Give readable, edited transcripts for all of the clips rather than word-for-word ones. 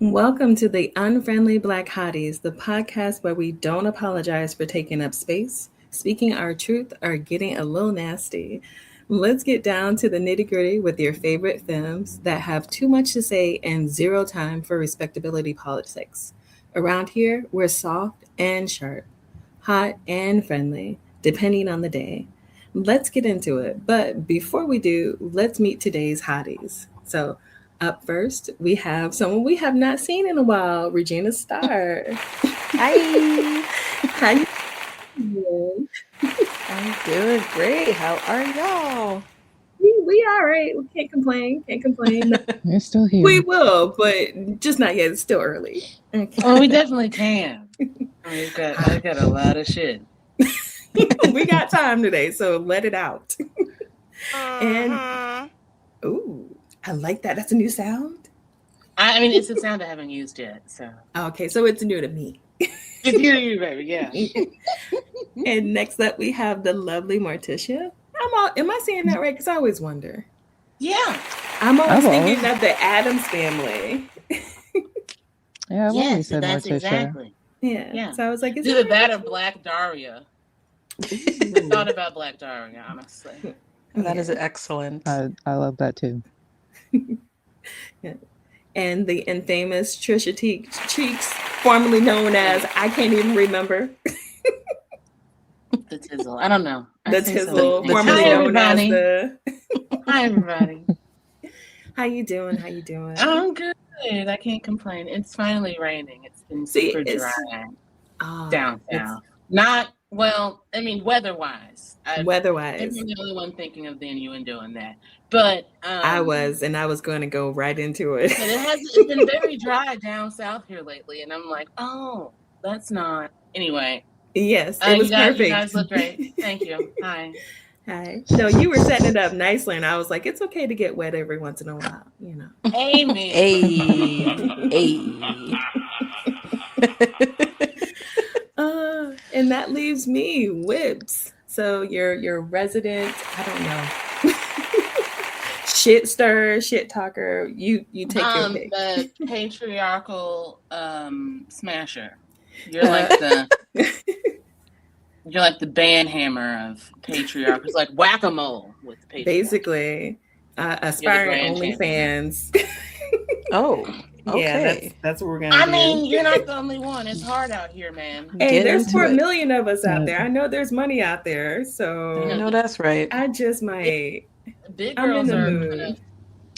Welcome to the Unfriendly Black Hotties, the podcast where we don't apologize for taking up space, speaking our truth, or getting a little nasty. Let's get down to the nitty gritty with your favorite femmes that have too much to say and zero time for respectability politics. Around here, we're soft and sharp, hot and friendly, depending on the day. Let's get into it. But before we do, let's meet today's hotties. So, up first, we have someone we have not seen in a while, Regina Starr. Hi. How you doing? I'm doing great. How are y'all? We all right. We can't complain. Can't complain. We're still here. We will, but just not yet. It's still early. Okay. Oh, we definitely can. I've got a lot of shit. We got time today, so let it out. And ooh, I like that. That's a new sound. I mean, it's a sound I haven't used yet. So okay, so it's new to me. It's new to you, baby. Yeah. And next up, we have the lovely Morticia. Am I saying that right? Because I always wonder. Yeah. I'm always thinking of the Addams family. Yeah, I've always said that's Morticia. Exactly. Yeah. So I was like, is it that or Black Daria? I thought about Black Daria, honestly. That is excellent. I love that too. Yeah. And the infamous Trisha Cheeks, formerly known as I can't even remember. The Tizzle. I don't know. The Tizzle, formerly known as the. Hi, everybody. How you doing? I'm good. I can't complain. It's finally raining. It's been super dry down south. Not well. I mean, weather-wise. I'm the only one thinking of the innuendo in that. But I was going to go right into it. But it's been very dry down south here lately, and I'm like, oh, that's not. Anyway. Yes, it was perfect. You guys look great. Thank you. Hi. No, you were setting it up nicely, and I was like, it's okay to get wet every once in a while, you know. Amen. Hey. And that leaves me, Whips. So your resident, I don't know, shit stirrer, shit talker. You take your pick. The patriarchal smasher. You're like the you're like the band hammer of patriarch. It's like whack-a-mole with the patriarch. Basically, aspiring OnlyFans. Oh, okay. Yeah, that's what we're gonna. I mean, you're not the only one. It's hard out here, man. Hey, there's 4 million of us out there. I know there's money out there, so I know that's right. I just might. Big girls are kind of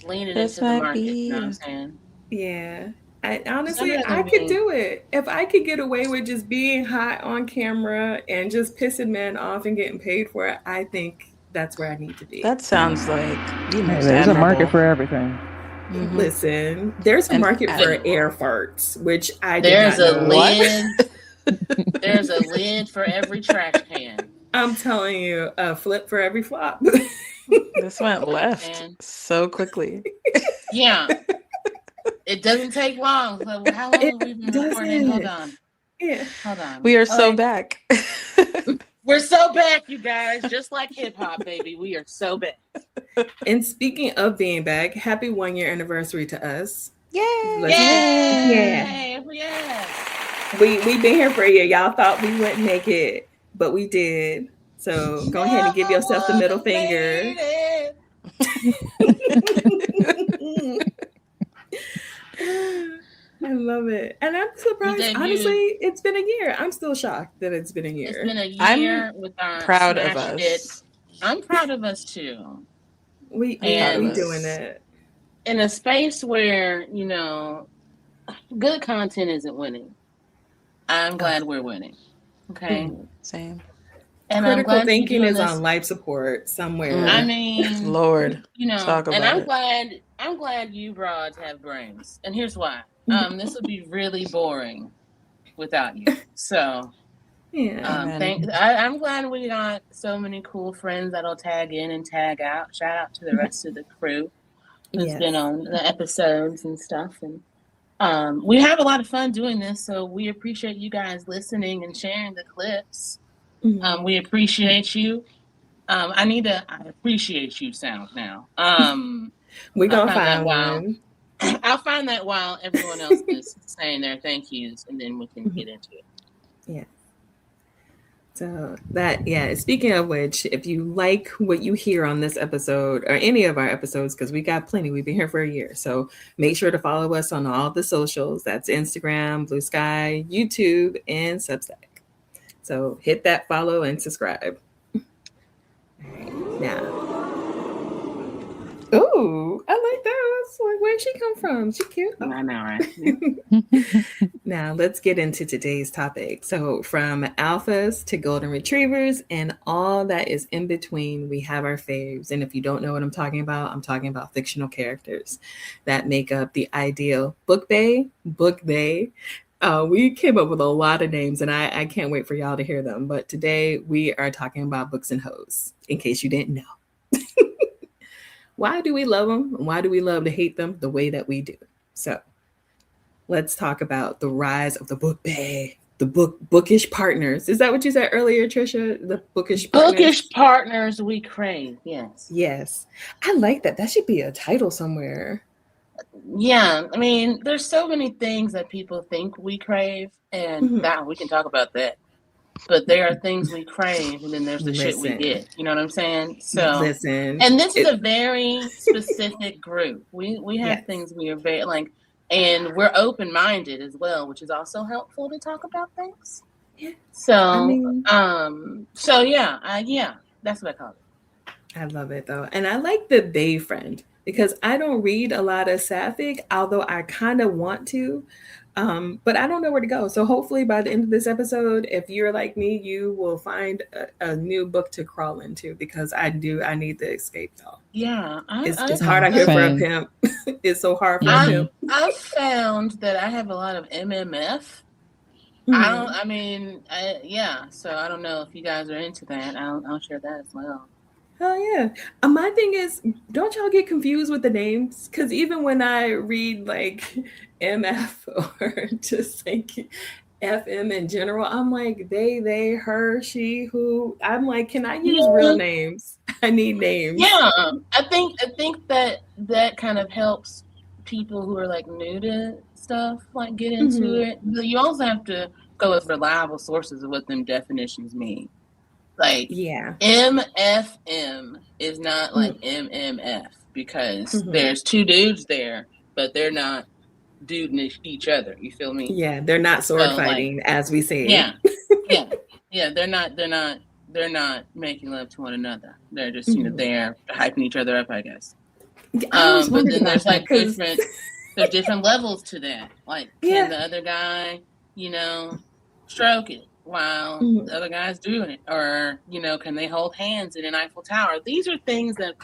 leaning into the market. You know what I'm saying? Yeah. Honestly, I could do it. If I could get away with just being hot on camera and just pissing men off and getting paid for it, I think that's where I need to be. That sounds like there's a market for everything. Mm-hmm. Listen, there's a market for air farts, which I there's a lid. There's a lid for every trash can. I'm telling you, a flip for every flop. This went left so quickly. Yeah. It doesn't take long. So how long have we been recording? Hold on. Yeah. Hold on. We are so back. We're so back, you guys. Just like hip hop, baby. We are so back. And speaking of being back, happy 1-year anniversary to us. Yay! Yay! Yes. We've been here for a year. Y'all thought we wouldn't make it, but we did. So go ahead and give yourself the middle finger. I love it. And I'm surprised. Honestly, it's been a year. I'm still shocked that it's been a year. It's been a year with our proud of us. I'm proud of us too. We doing it. In a space where, good content isn't winning. I'm glad we're winning. Okay. Same. And critical thinking is on life support somewhere. I mean, Lord, talk about it. I'm glad you broads have brains, and here's why. This would be really boring without you. So, I'm glad we got so many cool friends that'll tag in and tag out. Shout out to the rest of the crew who's been on the episodes and stuff, and we have a lot of fun doing this. So we appreciate you guys listening and sharing the clips. We appreciate you. I appreciate you sound now. We're gonna find one. I'll find that while everyone else is saying their thank yous, and then we can get into it. Yeah. So speaking of which, if you like what you hear on this episode or any of our episodes, because we got plenty, we've been here for a year. So make sure to follow us on all the socials. That's Instagram, Blue Sky, YouTube, and Substack. So hit that follow and subscribe. All right, now. Ooh, I like that. Like, where'd she come from? She cute. Oh. I know, right? Now, let's get into today's topic. So, from alphas to golden retrievers and all that is in between, we have our faves. And if you don't know what I'm talking about fictional characters that make up the ideal book they. We came up with a lot of names, and I can't wait for y'all to hear them. But today, we are talking about books and hoes, in case you didn't know. Why do we love them? Why do we love to hate them the way that we do? So let's talk about the rise of the book bae, the bookish partners. Is that what you said earlier, Trisha? The bookish partners? Bookish partners we crave, yes. Yes. I like that. That should be a title somewhere. Yeah, I mean, there's so many things that people think we crave, and now we can talk about that. But there are things we crave, and then there's the shit we get. You know what I'm saying? So, and this is a very specific group. We have things we are very like, and we're open-minded as well, which is also helpful to talk about things. Yeah. So, that's what I call it. I love it though, and I like the bae friend because I don't read a lot of sapphic, although I kind of want to. But I don't know where to go. So hopefully by the end of this episode, if you're like me, you will find a new book to crawl into because I need the escape though. Yeah. It's hard out here for a pimp. It's so hard for a pimp. I've found that I have a lot of MMF. So I don't know if you guys are into that. I'll share that as well. Oh yeah. My thing is, don't y'all get confused with the names? Because even when I read like MF or just like FM in general, I'm like they, her, she, who. I'm like, can I use real names? I need names. Yeah, I think that kind of helps people who are like new to stuff like get into it. But you also have to go with reliable sources of what them definitions mean. Like, MFM is not like MMF because there's two dudes there, but they're not duding each other. You feel me? Yeah, they're not sword fighting, as we say. Yeah, yeah. They're not making love to one another. They're just they're hyping each other up, I guess. But then there's like there's different levels to that. Like, can the other guy, stroke it while the other guy's doing it, or can they hold hands in an Eiffel Tower? These are things that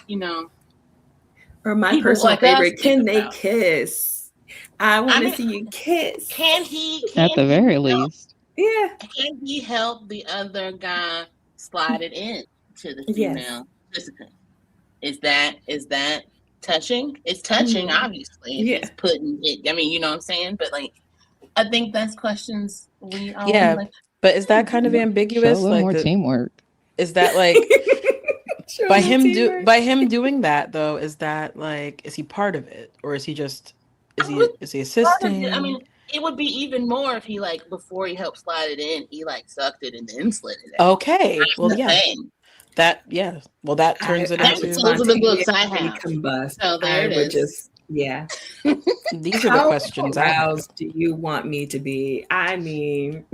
or my personal favorite, can they kiss? I want to see you kiss. Can he at the very least? Yeah. Can he help the other guy slide it in to the female participant? Is that touching? It's touching, obviously. It's putting it. I mean, you know what I'm saying? But like, I think that's questions we all like. But is that kind of ambiguous? Show a little more teamwork. Is that like by him doing that though? Is that like, is he part of it, or is he just is he assisting? I mean, it would be even more if he like before he helped slide it in, he like sucked it and then slid it out. Okay, well that turns it into those are the books I have. Combust. So there it is. These are the questions I have. Do you want me to be? I mean,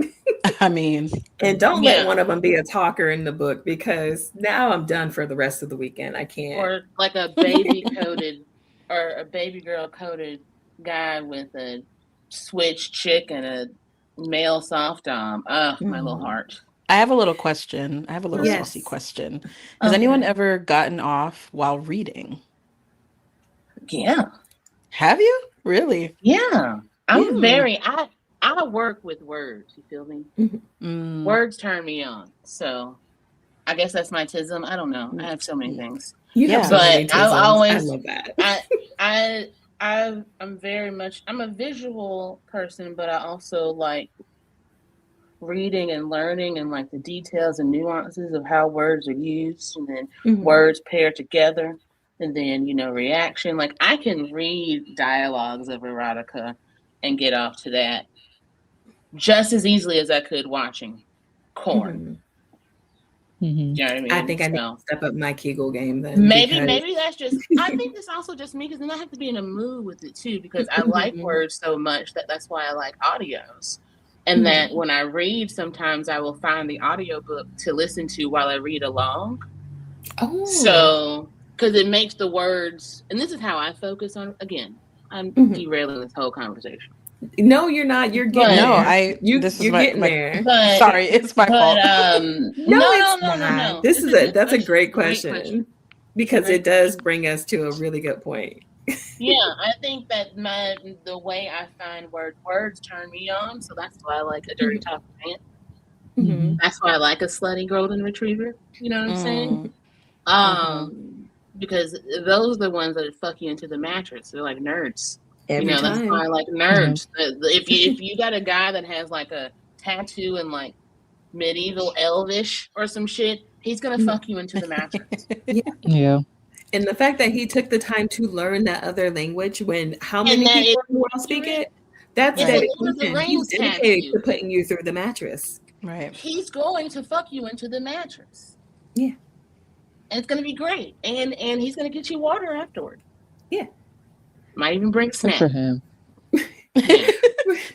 and don't let one of them be a talker in the book, because now I'm done for the rest of the weekend. I can't. Or like a baby coated or a baby girl coated guy with a switch chick and a male soft dom. My little heart. I have a little question. I have a little saucy question. Has anyone ever gotten off while reading? Yeah. Have you? Really? Yeah. I'm I work with words, you feel me? Words turn me on. So I guess that's my tism. I don't know. I have so many things. But I always love that. I'm a visual person, but I also like reading and learning and like the details and nuances of how words are used and then words pair together. and then, reaction. Like, I can read dialogues of erotica and get off to that just as easily as I could watching porn. Mm-hmm. You know what I mean? I think I need to step up my Kegel game then. Maybe that's just, I think it's also just me, because then I have to be in a mood with it too, because I like words so much that's why I like audios. And that when I read, sometimes I will find the audiobook to listen to while I read along. Oh. So, because it makes the words, and this is how I focus on, again, I'm derailing this whole conversation. No, you're not. You're getting there. You're getting there. But, sorry, it's my fault. No. That's a great question. Because it does bring us to a really good point. Yeah, I think that the way I find words turn me on, so that's why I like a dirty talking man. Mm-hmm. That's why I like a slutty golden retriever. You know what I'm saying? Because those are the ones that fuck you into the mattress. They're like nerds. That's why I like nerds. Mm-hmm. If you got a guy that has like a tattoo and like medieval elvish or some shit, he's gonna fuck you into the mattress. Yeah. And the fact that he took the time to learn that other language when how many people in the world speak it? That's dedication. He's dedicated to putting you through the mattress. Right. He's going to fuck you into the mattress. Yeah. And it's gonna be great. And he's gonna get you water afterward. Yeah. Might even bring snacks. For him.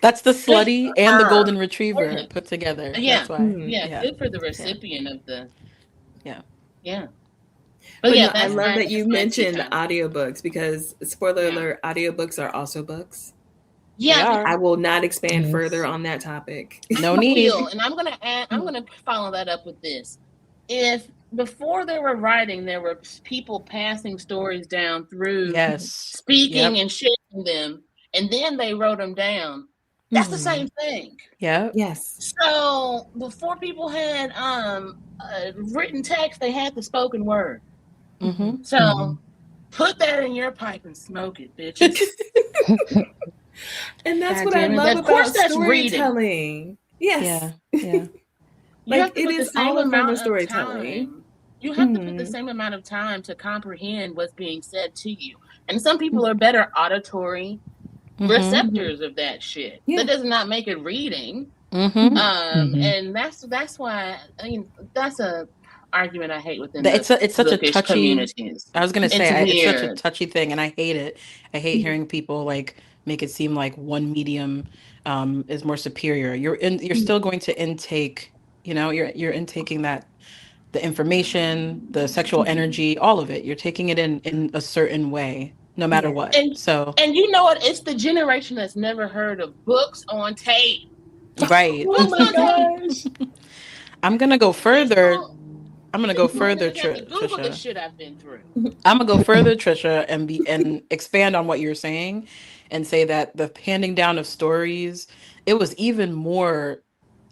That's the slutty and the golden retriever put together. Yeah. That's why. Good for the recipient of the. Yeah. But I love that you mentioned audiobooks, because spoiler alert, audiobooks are also books. Yeah. I will not expand further on that topic. No need. And I'm gonna follow that up with this. If before they were writing, there were people passing stories down through speaking and sharing them, and then they wrote them down. That's the same thing. Yeah. Yes. So before people had written text, they had the spoken word. Mm-hmm. So put that in your pipe and smoke it, bitches. And that's what I love about storytelling. Yes. Yeah. Like, it is all about storytelling. You have to put the same amount of time to comprehend what's being said to you. And some people are better auditory receptors of that shit. Yeah. That does not make it reading. And that's why, that's a argument I hate within it's such a touchy communities. I was gonna say it's such a touchy thing, and I hate it. I hate hearing people like make it seem like one medium is more superior. You're still going to intake, you're intaking the information, the sexual energy, all of it. You're taking it in a certain way, no matter what. And you know what? It's the generation that's never heard of books on tape. Right. Oh my gosh. I'm gonna go further. Trisha. Google the shit I've been through. I'm gonna go further, Trisha, and expand on what you're saying, and say that the handing down of stories, it was even more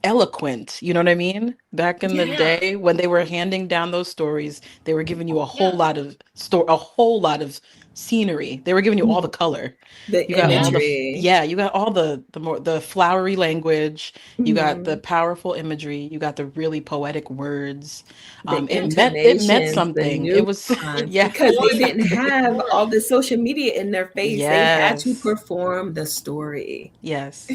eloquent. You know what I mean? Back in the day, when they were handing down those stories, they were giving you a whole lot of scenery. They were giving you all the color. You got all the flowery language. You got the powerful imagery. You got the really poetic words. It meant something. It was because they didn't have all the social media in their face. They had to perform the story. Yes.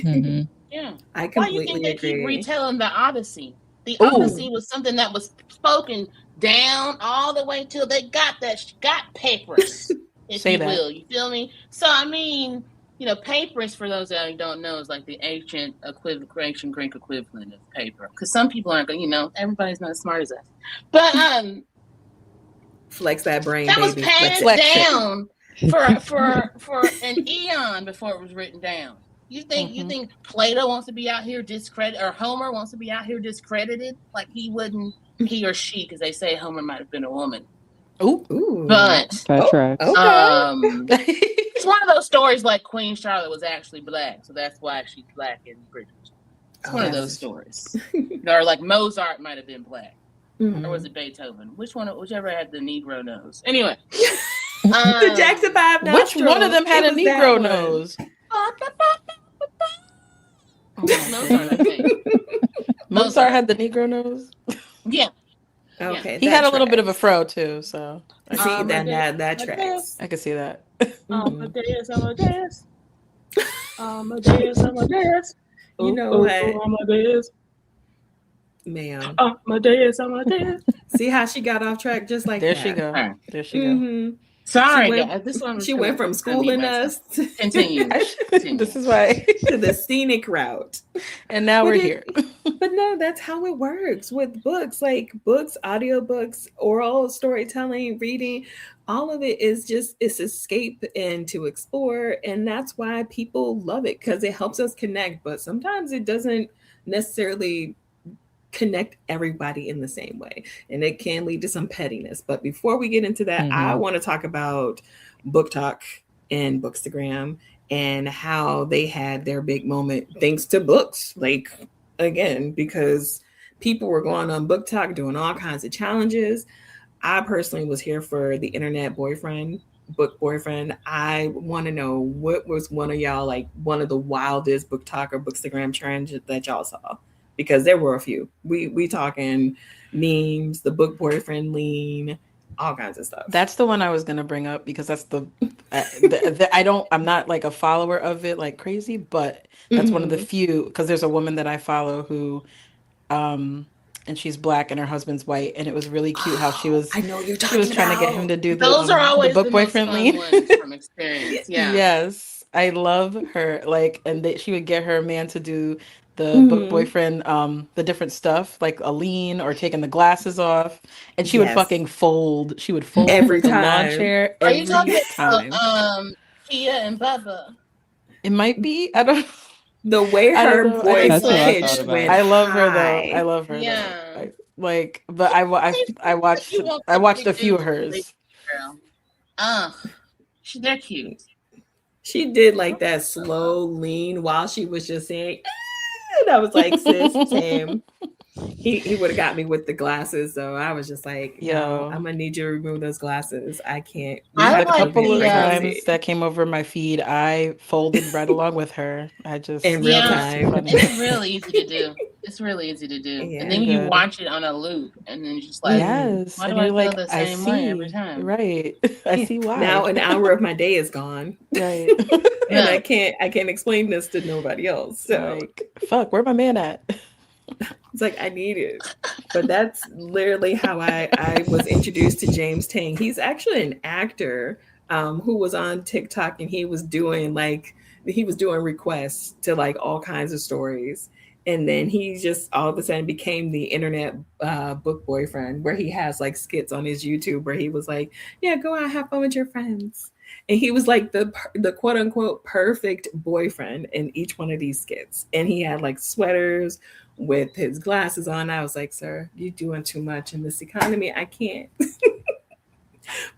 Yeah. I completely agree. Why do you think they keep retelling the Odyssey? The Odyssey was something that was spoken down all the way till they got papyrus, if you will. You feel me? So, I mean, papyrus, for those that don't know, is like the ancient Greek equivalent of paper. Because some people aren't going to, everybody's not as smart as us. But, flex that brain, that baby. That was passed down for an eon before it was written down. You think Plato wants to be out here discredited, or Homer wants to be out here discredited? Like he or she, because they say Homer might have been a woman. Ooh. But that tracks. It's one of those stories like Queen Charlotte was actually black, so that's why she's black in British. It's one of those stories. Or like Mozart might have been black. Or was it Beethoven? Whichever had the Negro nose. Anyway. The Jackson 5 Which one of them had a Negro nose? Mozart, I think. Mozart had the Negro nose? Yeah. Okay, He had a little bit of a fro too, so see that tracks. I could see that. Amadeus, Amadeus. Amadeus, Amadeus. You know what? Amadeus. Ma'am. Amadeus, Amadeus. See how she got off track just like there that. She go. There she go. Sorry, guys. This one she went from schooling us to continue. This is why to the scenic route, and now we're here. But no, that's how it works with books, like books, audiobooks, oral storytelling, reading. All of it is just it's escape and to explore, and that's why people love it because it helps us connect. But sometimes it doesn't necessarily connect everybody in the same way, and it can lead to some pettiness. But before we get into that, I want to talk about Book Talk and Bookstagram and how they had their big moment thanks to books, like again, because people were going on Book Talk doing all kinds of challenges. I personally was here for the internet boyfriend, book boyfriend. I want to know what was one of y'all, like one of the wildest Book Talk or Bookstagram trends that y'all saw, because there were a few. We talking memes, the book boyfriend lean, all kinds of stuff. That's the one I was gonna bring up because that's I'm not like a follower of it like crazy, but that's one of the few, because there's a woman that I follow who and she's Black and her husband's white, and it was really cute how she was. I know you're talking. She was trying to get him to do those are always the book boyfriend lean from experience. Yeah. Yes, I love her. Like, and she would get her man to do the book boyfriend, the different stuff like a lean or taking the glasses off, and she would fucking fold. She would fold every the time. lawn chair. Are you talking time. about Kia and Bubba? It might be. I don't. The way her voice pitched went I love high. her though. I love her. Yeah. But I watched a few of hers. They're cute. She did like that slow lean while she was just saying, and I was like, sis, Tim. He would have got me with the glasses, so I was just like, yo, I'm gonna need you to remove those glasses. I can't. A couple of times that came over my feed, I folded right along with her. I just in real time. It's really easy to do. It's really easy to do. Yeah, and then you watch it on a loop, and then just like, yes, why do I feel the same way every time? Right, I see why. Now an hour of my day is gone. Right, and I can't explain this to nobody else. So like, fuck, where my man at? It's like I need it. But that's literally how I was introduced to James Tang. He's actually an actor who was on TikTok, and he was doing requests to like all kinds of stories. And then he just all of a sudden became the internet book boyfriend, where he has like skits on his YouTube where he was like, yeah, go out, have fun with your friends. And he was like the quote unquote perfect boyfriend in each one of these skits. And he had like sweaters with his glasses on. I was like, sir, you're doing too much in this economy. I can't.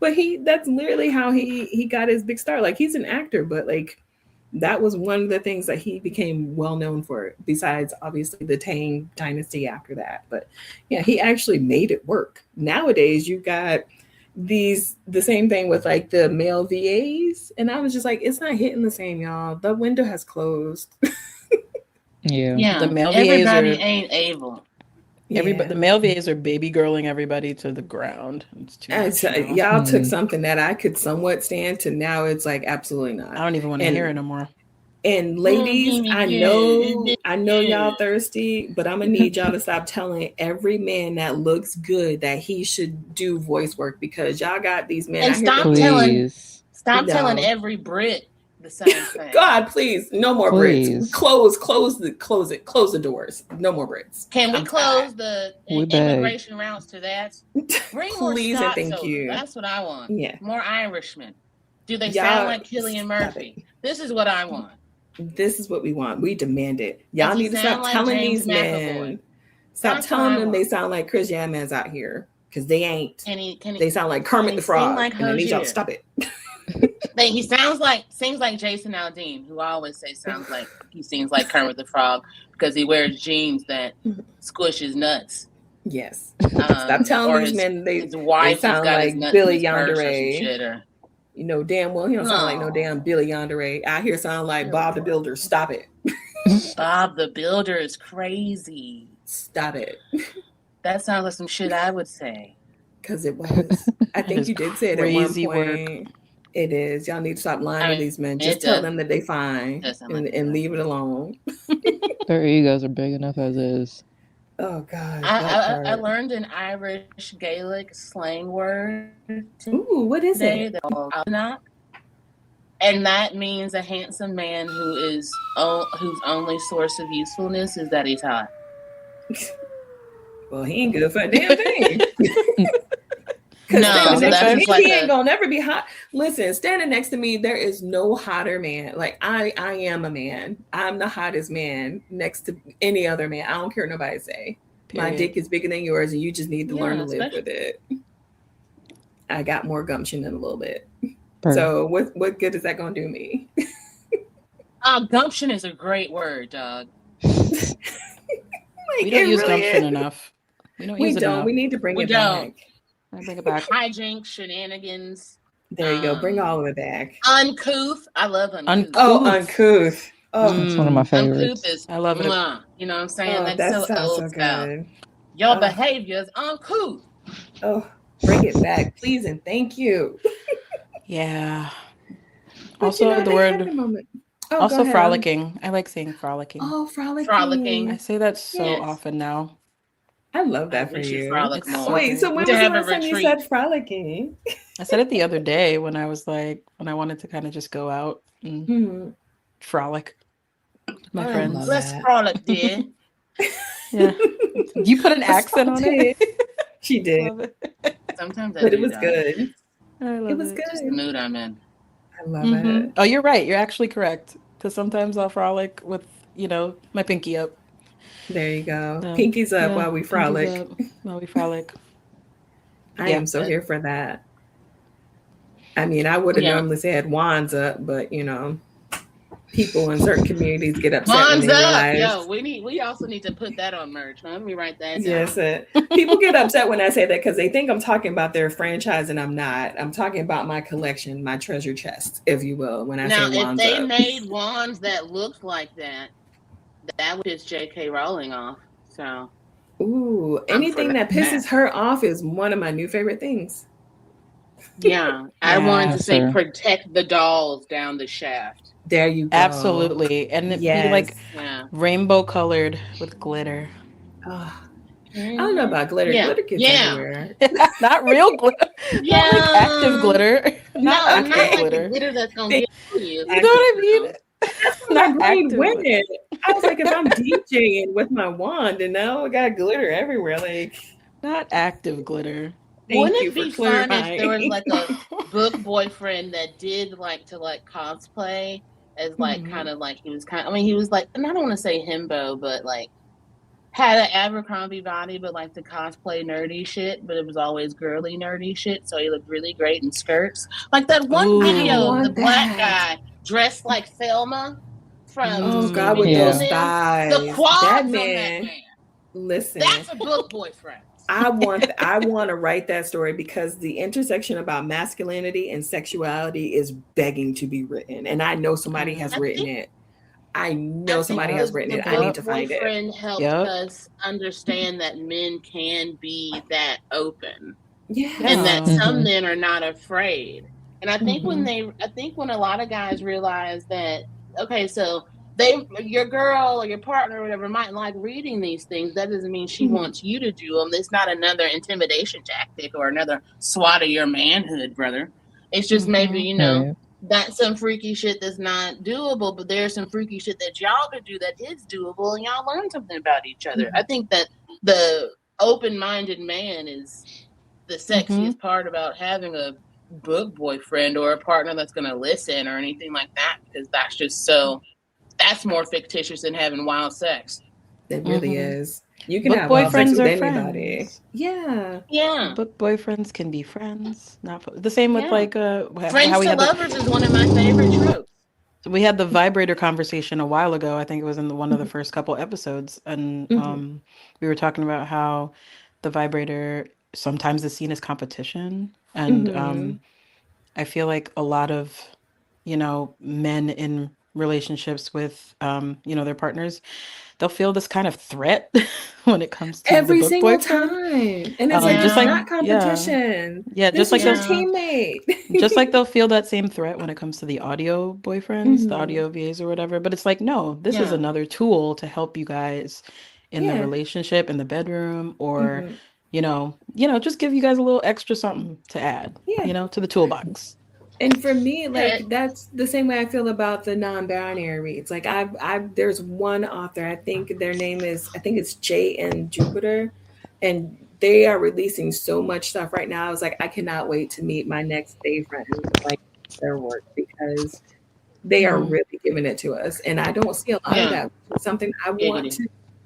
But that's literally how he got his big star. Like, he's an actor, but like that was one of the things that he became well known for, besides obviously the Tang dynasty after that. But yeah, he actually made it work. Nowadays you got the same thing with like the male VAs, and I was just like, it's not hitting the same, y'all. The window has closed. Yeah. The male everybody VAs ain't able. The male VAs are baby girling everybody to the ground. It's too much, y'all took something that I could somewhat stand to, now it's like absolutely not. I don't even want to hear it no more. And ladies, I know y'all thirsty, but I'm gonna need y'all to stop telling every man that looks good that he should do voice work, because y'all got these men. And stop telling every Brit the same thing. God, please, no more Brits. Close the doors. No more Brits. Can we close the immigration routes to that? Bring more please and thank over. you. That's what I want. Yeah, more Irishmen. Do they sound like Cillian Murphy? This is what I want. This is what we want. We demand it. Y'all need to stop telling these men. Stop telling them they sound like Chris Yamans out here, because they ain't. They sound like Kermit the Frog. Like and I need y'all to stop it. He seems like Jason Aldean, who I always say he seems like Kermit the Frog because he wears jeans that squish his nuts. Yes. Stop telling these men they sound like Billy Yandere. You know damn well he don't sound like no damn Billy Yandere. Out here sound like Bob the Builder. Stop it. Bob the Builder is crazy. Stop it. That sounds like some shit I would say. Because it was. I think you did say it at one crazy point. work. It is. Y'all need to stop lying to these men. Just tell them that they fine and leave it alone. Their egos are big enough as is. Oh God. I learned an Irish Gaelic slang word today. Ooh, what is it? And that means a handsome man whose only source of usefulness is that he's hot. Well, he ain't good for a damn thing. No, he ain't gonna never be hot. Listen, standing next to me, there is no hotter man. Like I am a man. I'm the hottest man next to any other man. I don't care what nobody say. Period. My dick is bigger than yours, and you just need to learn to live with it. I got more gumption in a little bit. So what good is that gonna do me? Gumption is a great word, dog. We don't use gumption enough. We don't use it enough. We need to bring it back. I bring it back. Hijinks, shenanigans. There you go. Bring all of it back. Uncouth. I love uncouth. Uncouth. Oh, that's one of my favorites. Uncouth is, I love it. You know what I'm saying? That sounds so good. Your behavior is uncouth. Oh, bring it back, please, and thank you. Yeah. Also, the word. Also, frolicking. I like saying frolicking. Oh, frolicking. I say that so often now. I love that for you. Wait, so when was the last time you said frolicking? I said it the other day when I wanted to kind of just go out and frolic with my friends. Let's frolic, dear. Yeah. You put an accent on it. She did. Sometimes but it was good. It was good. Just the mood I'm in. I love it. Oh, you're right. You're actually correct. Because sometimes I'll frolic with, my pinky up. There you go. Pinkies up while we frolic. I am so here for that. I mean, I would have normally said wands up, but people in certain communities get upset wands when they up. realize. We also need to put that on merch. Let me write that down. Yes, people get upset when I say that because they think I'm talking about their franchise, and I'm not. I'm talking about my collection, my treasure chest, if you will. When I say wands if they up. made wands that looked like that would piss J.K. Rowling off. So, anything that pisses her off is one of my new favorite things. Yeah, I wanted to say protect the dolls down the shaft. There you go. Absolutely, and it be like rainbow colored with glitter. Oh, I don't know about glitter. Yeah. Glitter gets everywhere. Not real glitter. Not like active glitter. Not like glitter. The glitter that's gonna kill you. You know what I mean? That's what my brain went in. I was like, if I'm DJing with my wand and now I got glitter everywhere, like not active glitter. Wouldn't it be fun if there was like a book boyfriend that did like to cosplay as kind of like he was like, and I don't want to say himbo, but like had an Abercrombie body, but like the cosplay nerdy shit, but it was always girly nerdy shit. So he looked really great in skirts. Like that one video of the black guy dressed like Thelma from God, with those thighs. The quads that man. Listen, that's a book boyfriend. I want to write that story because the intersection about masculinity and sexuality is begging to be written, and I know somebody has written it. I know somebody has written it. I need to find it. Boyfriend helped us understand that men can be that open, and that some men are not afraid. And I think when a lot of guys realize that, okay, so your girl or your partner or whatever might like reading these things, that doesn't mean she wants you to do them. It's not another intimidation tactic or another swat of your manhood, brother. It's just maybe, that's some freaky shit that's not doable, but there's some freaky shit that y'all could do that is doable, and y'all learn something about each other. I think that the open-minded man is the sexiest part about having a book boyfriend or a partner that's going to listen or anything like that, because that's just that's more fictitious than having wild sex. It really is. You can have wild sex with anybody. Friends. Yeah. But boyfriends can be friends. Not the same with friends to lovers is one of my favorite tropes. We had the vibrator conversation a while ago. I think it was in one of the first couple episodes, and we were talking about how the vibrator sometimes is seen as competition, and I feel like a lot of men in relationships with their partners, they'll feel this kind of threat when it comes to every the book single boyfriend. time, and it's Just like not competition. just This like is your they'll teammate. just like they'll feel that same threat when it comes to the audio boyfriends, the audio VAs or whatever. But it's like, no, this is another tool to help you guys in the relationship, in the bedroom, or just give you guys a little extra something to add, to the toolbox. And for me, like, that's the same way I feel about the non-binary reads. Like, there's one author, I think it's Jay and Jupiter, and they are releasing so much stuff right now. I was like, I cannot wait to meet my next day friend, like, their work, because they are really giving it to us. And I don't see a lot of that. It's something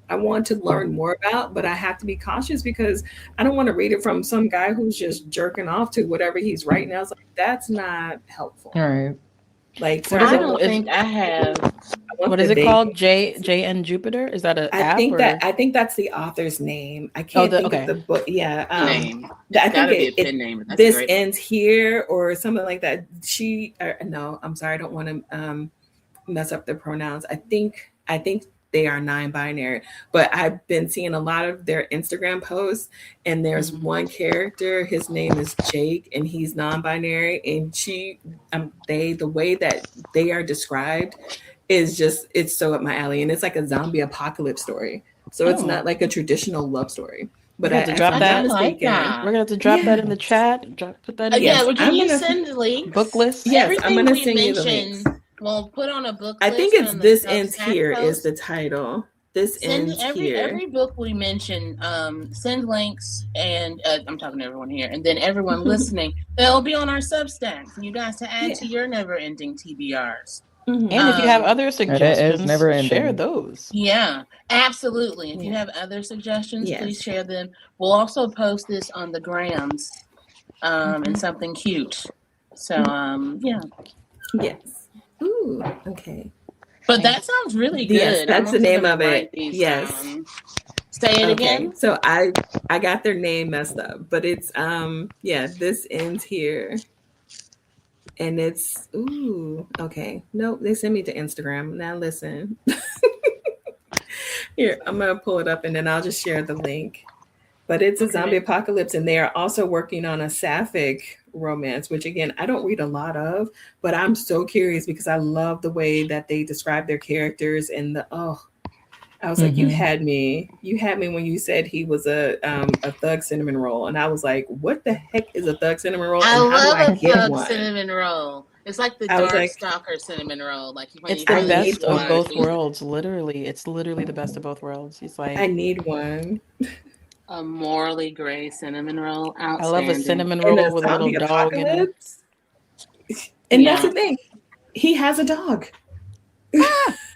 I want to learn more about, but I have to be cautious because I don't want to read it from some guy who's just jerking off to whatever he's writing. I was like, that's not helpful. All right. Like, I don't think I have. What is it called? J and Jupiter? Is that an app? I think that's the author's name. I can't think of the book. Yeah, name. I think be a pen name. This ends here or something like that. No, I'm sorry, I don't want to mess up the pronouns. I think they are non-binary, but I've been seeing a lot of their Instagram posts, and there's one character, his name is Jake, and he's non-binary, and the way that they are described is just, it's so up my alley, and it's like a zombie apocalypse story, so it's not like a traditional love story. But I have to drop that. We're gonna have to drop that in the chat. Put that in. Can you send the link? Book list. Yes, I'm gonna send you the links. Well, put on a book. I think it's This Ends Here is the title. This Ends Here. Every book we mention, send links, and I'm talking to everyone here, and then everyone listening, they'll be on our Substack for you guys to add to your never-ending TBRs. And if you have other suggestions, share those. Yeah, absolutely. If you have other suggestions, please share them. We'll also post this on the grams, and something cute. So, Yes. Ooh, okay. But that sounds really good. Yes, that's the name of it. Yes. Say it again. So I got their name messed up, but it's This Ends Here. And it's okay. Nope, they sent me to Instagram. Now listen. Here, I'm gonna pull it up and then I'll just share the link. But it's a zombie apocalypse, and they are also working on a sapphic romance, which again, I don't read a lot of, but I'm so curious because I love the way that they describe their characters and I was like, you had me when you said he was a thug cinnamon roll, and I was like, what the heck is a thug cinnamon roll? I love a thug cinnamon roll. It's like the dark stalker cinnamon roll. Like it's the best of both worlds. Literally, it's literally the best of both worlds. He's like, I need one. A morally gray cinnamon roll. I love a cinnamon roll with a little dog in it. And that's the thing. He has a dog.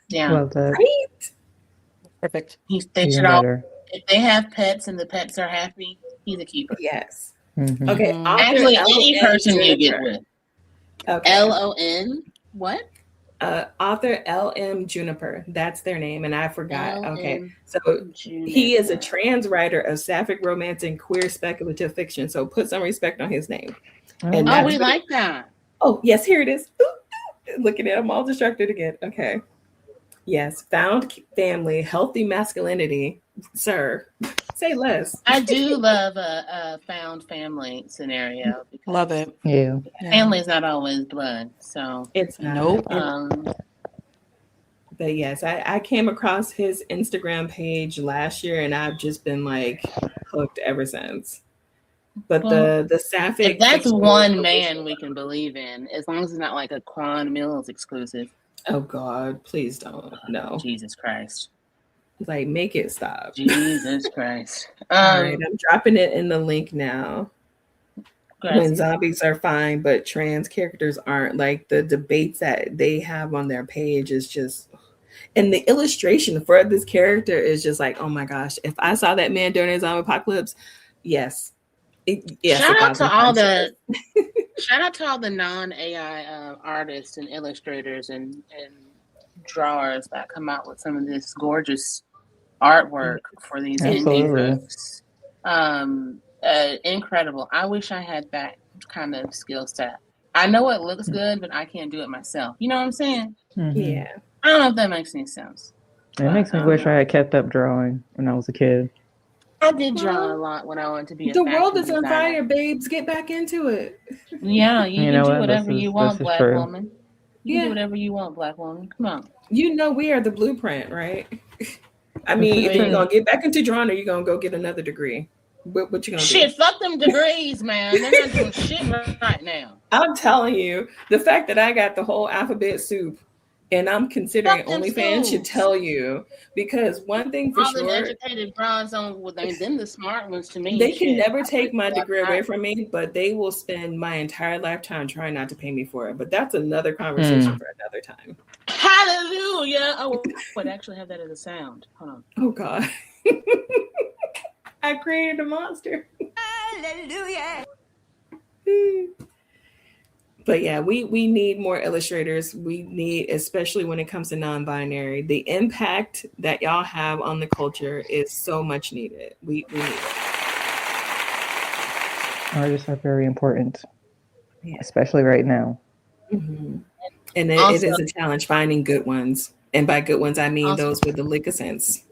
Yeah. Love that. Right? Perfect. If they have pets and the pets are happy, he's a keeper. Yes. Mm-hmm. Okay. Actually, any person you get with. Okay. LON. What? Author LM Juniper. That's their name, and I forgot. Okay. So he is a trans writer of sapphic romance and queer speculative fiction. So put some respect on his name. And we like that. Oh, yes, here it is. Look at it. I'm all distracted again. Okay. Yes. Found family, healthy masculinity. Sir, say less. I do love a found family scenario. Love it. Yeah. Family is not always blood. So it's not. Nope. But yes, I came across his Instagram page last year, and I've just been like hooked ever since. But the sapphic, if that's one man we can believe in, as long as it's not like a Quan Mills exclusive. Oh God, please don't. No. Jesus Christ. Like, make it stop. Jesus Christ. All right, I'm dropping it in the link now. When zombies are fine, but trans characters aren't. Like, the debates that they have on their page is just, and the illustration for this character is just like, oh my gosh, if I saw that man during a zombie apocalypse, yes. Shout out to all the non-AI artists and illustrators and drawers that come out with some of this gorgeous artwork for these indie books. Incredible. I wish I had that kind of skill set. I know it looks good, but I can't do it myself. You know what I'm saying? Yeah. I don't know if that makes any sense. It makes me wish I had kept up drawing when I was a kid. I did draw a lot when I wanted to be a The fashion world is designer. on fire, babes. Get back into it. Yeah, you can do whatever you want, Black true. woman. You can do whatever you want, Black woman. Come on. You know we are the blueprint, right? I mean, either you're gonna get back into drawing or you're gonna go get another degree. What you gonna do? Shit, fuck them degrees, man. They're not doing shit right now. I'm telling you, the fact that I got the whole alphabet soup and I'm considering OnlyFans should tell you, because one thing for sure, educated bronze on them the smart ones to me. They can never take my degree away from me, but they will spend my entire lifetime trying not to pay me for it. But that's another conversation for another time. Hallelujah! Oh, I actually have that as a sound. Hold on. Oh God. I created a monster. Hallelujah. But yeah, we need more illustrators. We need, especially when it comes to non-binary, the impact that y'all have on the culture is so much needed. We need it. Artists are very important, especially right now. Mm-hmm. And it is a challenge finding good ones. And by good ones, I mean those with the lick of sense.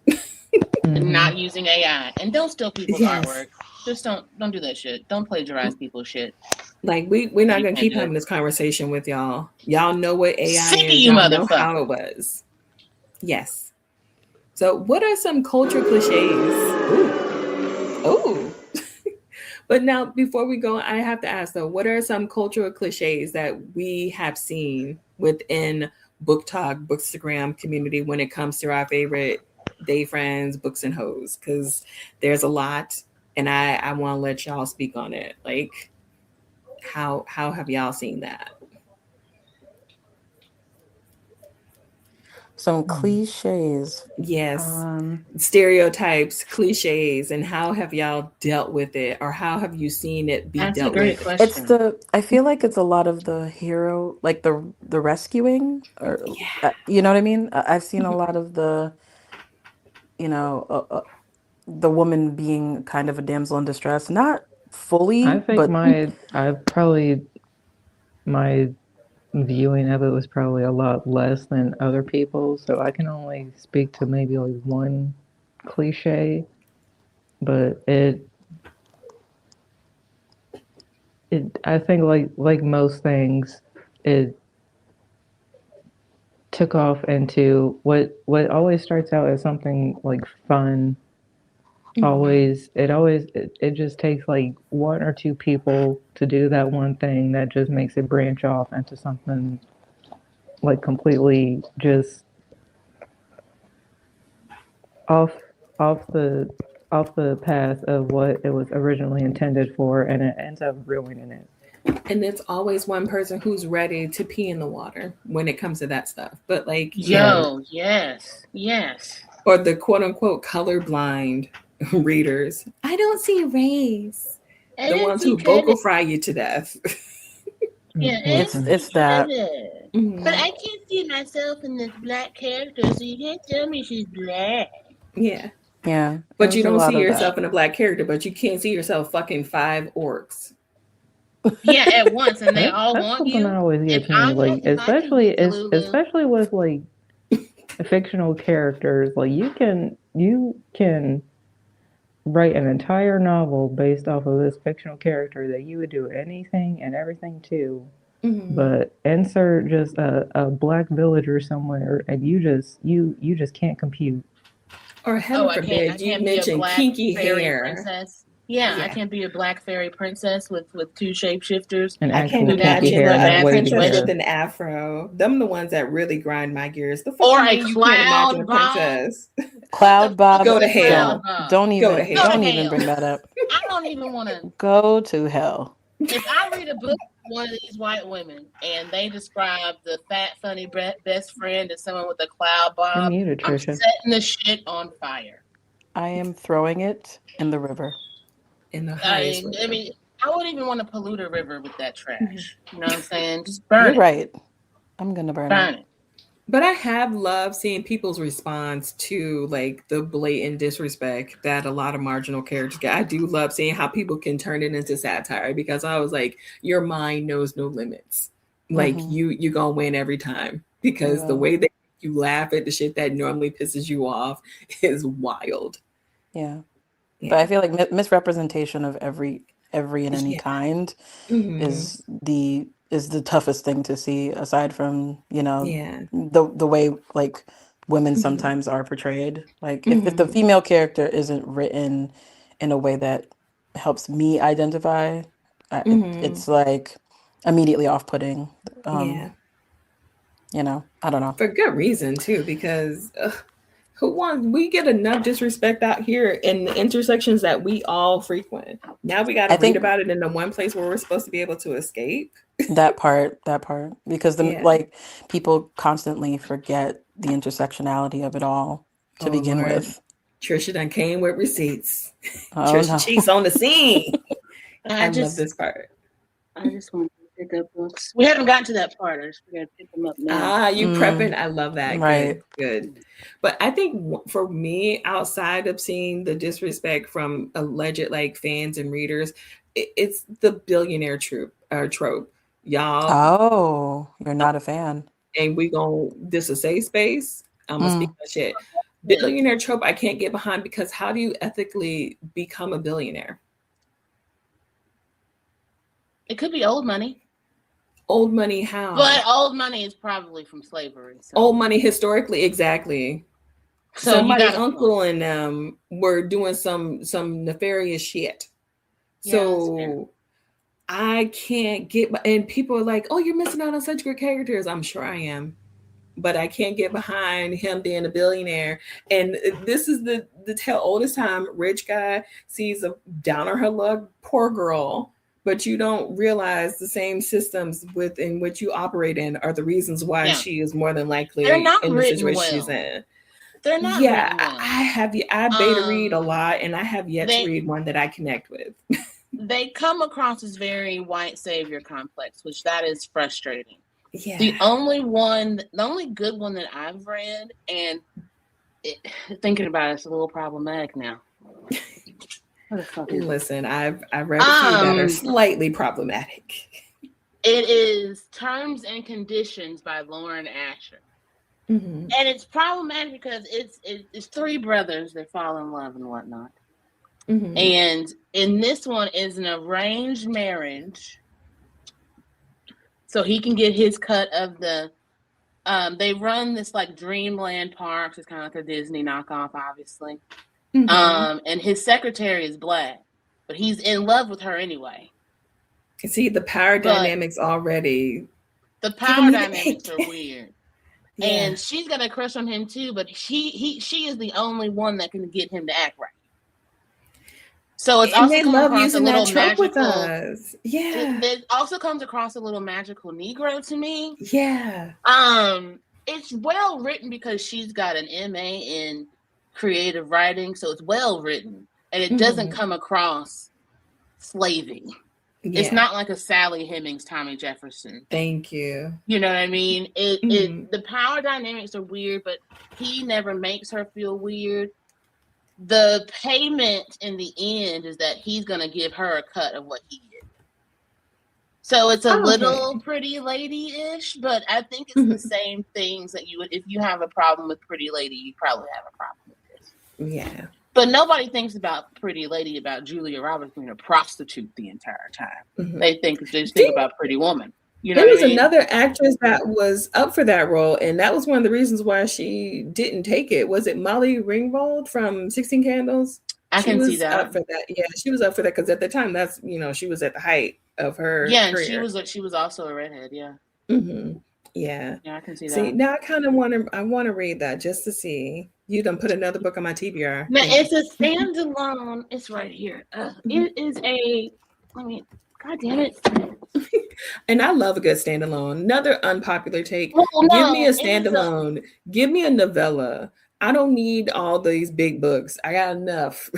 Not using AI. And don't steal people's artwork. Just don't do that shit. Don't plagiarize people's shit. Like we're not gonna keep having this conversation with y'all. Y'all know what AI is. You y'all know how it was. Yes. So what are some culture cliches? Ooh. But now before we go, I have to ask though, what are some cultural cliches that we have seen within Book Talk, Bookstagram community when it comes to our favorite day friends, books and hoes? Because there's a lot, and I want to let y'all speak on it. Like, how have y'all seen that? Some cliches. Yes. Stereotypes, cliches, and how have y'all dealt with it, or how have you seen it be dealt with? Question. I feel like it's a lot of the hero, like the rescuing, or you know what I mean? I've seen a lot of the, the woman being kind of a damsel in distress, not fully. I think my viewing of it was probably a lot less than other people, so I can only speak to maybe like one cliche, but I think like most things, it took off into what always starts out as something like fun. It just takes like one or two people to do that one thing that just makes it branch off into something like completely just off the path of what it was originally intended for, and it ends up ruining it. And it's always one person who's ready to pee in the water when it comes to that stuff. But like, yes. Or the quote unquote colorblind readers. I don't see race. The ones who vocal fry you to death. Yeah, it's that. But I can't see myself in this black character, so you can't tell me she's black. Yeah. Yeah. But you don't see yourself in a black character, but you can't see yourself fucking 5 orcs. Yeah, at once, and they all want you. That's something I always get to me, like especially with like fictional characters. Like you can write an entire novel based off of this fictional character that you would do anything and everything to, but insert just a black villager somewhere, and you just can't compute. Or heaven forbid, you mentioned kinky hair. Princess. Yeah, I can't be a black fairy princess with 2 shapeshifters. And I can't imagine a princess with an afro. Them the ones that really grind my gears. The or a cloud princess. Cloud Bob. Go to hell. Don't even bring that up. I don't even want to go to hell. If I read a book with one of these white women and they describe the fat, funny best friend as someone with a cloud bob, I'm setting the shit on fire. I am throwing it in the river. In the highest river. I mean, I wouldn't even want to pollute a river with that trash. You know what I'm saying? Just burn it. You're right. I'm gonna burn it. But I have loved seeing people's response to like the blatant disrespect that a lot of marginal characters get. I do love seeing how people can turn it into satire, because I was like, your mind knows no limits. Like you gonna win every time, because the way they you laugh at the shit that normally pisses you off is wild. Yeah. But I feel like misrepresentation of every and any kind is the toughest thing to see, aside from, you know, the way like women sometimes are portrayed. Like if the female character isn't written in a way that helps me identify, it's like immediately off-putting. You know, I don't know. For good reason too, because we get enough disrespect out here in the intersections that we all frequent. Now we got to read about it in the one place where we're supposed to be able to escape. that part, because like people constantly forget the intersectionality of it all to begin with. Trisha done came with receipts. Trisha cheeks on the scene. I love this part. I just want to pick up books. We haven't gotten to that part. I just got to pick them up now. You prepping? I love that. Right. Good. But I think for me, outside of seeing the disrespect from alleged like fans and readers, it's the billionaire trope. Y'all. Oh, you're not a fan. And this is a safe space. I'm gonna speak that shit. Billionaire trope I can't get behind, because how do you ethically become a billionaire? It could be old money. Old money, how? But old money is probably from slavery. So. Old money historically, exactly. So somebody's uncle and them were doing some nefarious shit. So I can't get, and people are like, "Oh, you're missing out on such good characters." I'm sure I am, but I can't get behind him being a billionaire. And this is the oldest time rich guy sees a down on her luck poor girl. But you don't realize the same systems within which you operate in are the reasons why she is more than likely in the situation she's in. They're not. Yeah, I beta read a lot, and I have yet to read one that I connect with. They come across as very white savior complex, which that is frustrating. Yeah. The only good one that I've read, and thinking about it's a little problematic now. Listen, I've read a few that are slightly problematic. It is Terms and Conditions by Lauren Asher. And it's problematic because it's three brothers that fall in love and whatnot. And in this one is an arranged marriage. So he can get his cut of the they run this like Dreamland Parks. It's kind of like a Disney knockoff, obviously. And his secretary is black, but he's in love with her anyway. See, the power dynamics already. The power dynamics are weird. And she's got a crush on him too, but she is the only one that can get him to act right. So it's also come across a little magical with us. Yeah. It also comes across a little magical Negro to me. Yeah. It's well written because she's got an MA in creative writing, so it's well written, and it doesn't come across slaving. It's not like a Sally Hemings, Tommy Jefferson. Thank you. You know what I mean? The power dynamics are weird, but he never makes her feel weird. The payment in the end is that he's gonna give her a cut of what he did. So it's a little Pretty Lady-ish, but I think it's the same things that you would, if you have a problem with Pretty Lady, you probably have a problem with this. Yeah. But nobody thinks about Pretty Lady, about Julia Roberts being a prostitute the entire time. They think about Pretty Woman. You know, there was another actress that was up for that role, and that was one of the reasons why she didn't take it. Was it Molly Ringwald from 16 Candles? I can see that. Up for that. Yeah, she was up for that because at the time, that's, you know, she was at the height of her career. And she was also a redhead. Yeah. Yeah. Yeah, I can see that. See, now I want to read that just to see. You done put another book on my TBR. Now it's a standalone. It's right here. It is a. God damn it. And I love a good standalone. Another unpopular take. Give me a standalone. Give me a novella. I don't need all these big books. I got enough.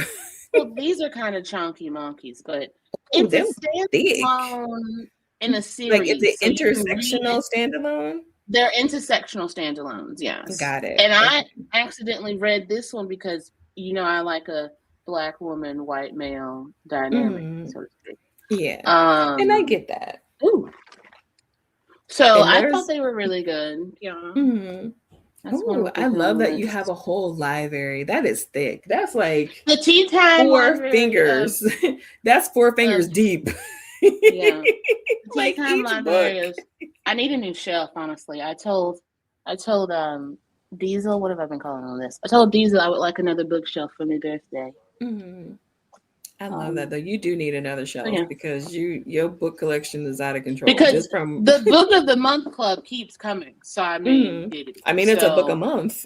Well, these are kind of chunky monkeys, but it's a standalone in a series. Like, is it intersectional standalone? They're intersectional standalones, yes. Got it. And I accidentally read this one because, you know, I like a black woman, white male dynamic, so to speak. Yeah. And I get that. Ooh. So I thought they were really good. Yeah. Oh, I love that you have a whole library. That is thick. That's like the tea time 4 fingers. That's 4 fingers deep. Yeah. Like tea time each library book. I need a new shelf, honestly. I told Diesel, what have I been calling on this? I told Diesel I would like another bookshelf for my birthday. Mm-hmm. I love that though. You do need another shelf because your book collection is out of control. Because just from the book of the month club keeps coming. So I mean, it's a book a month.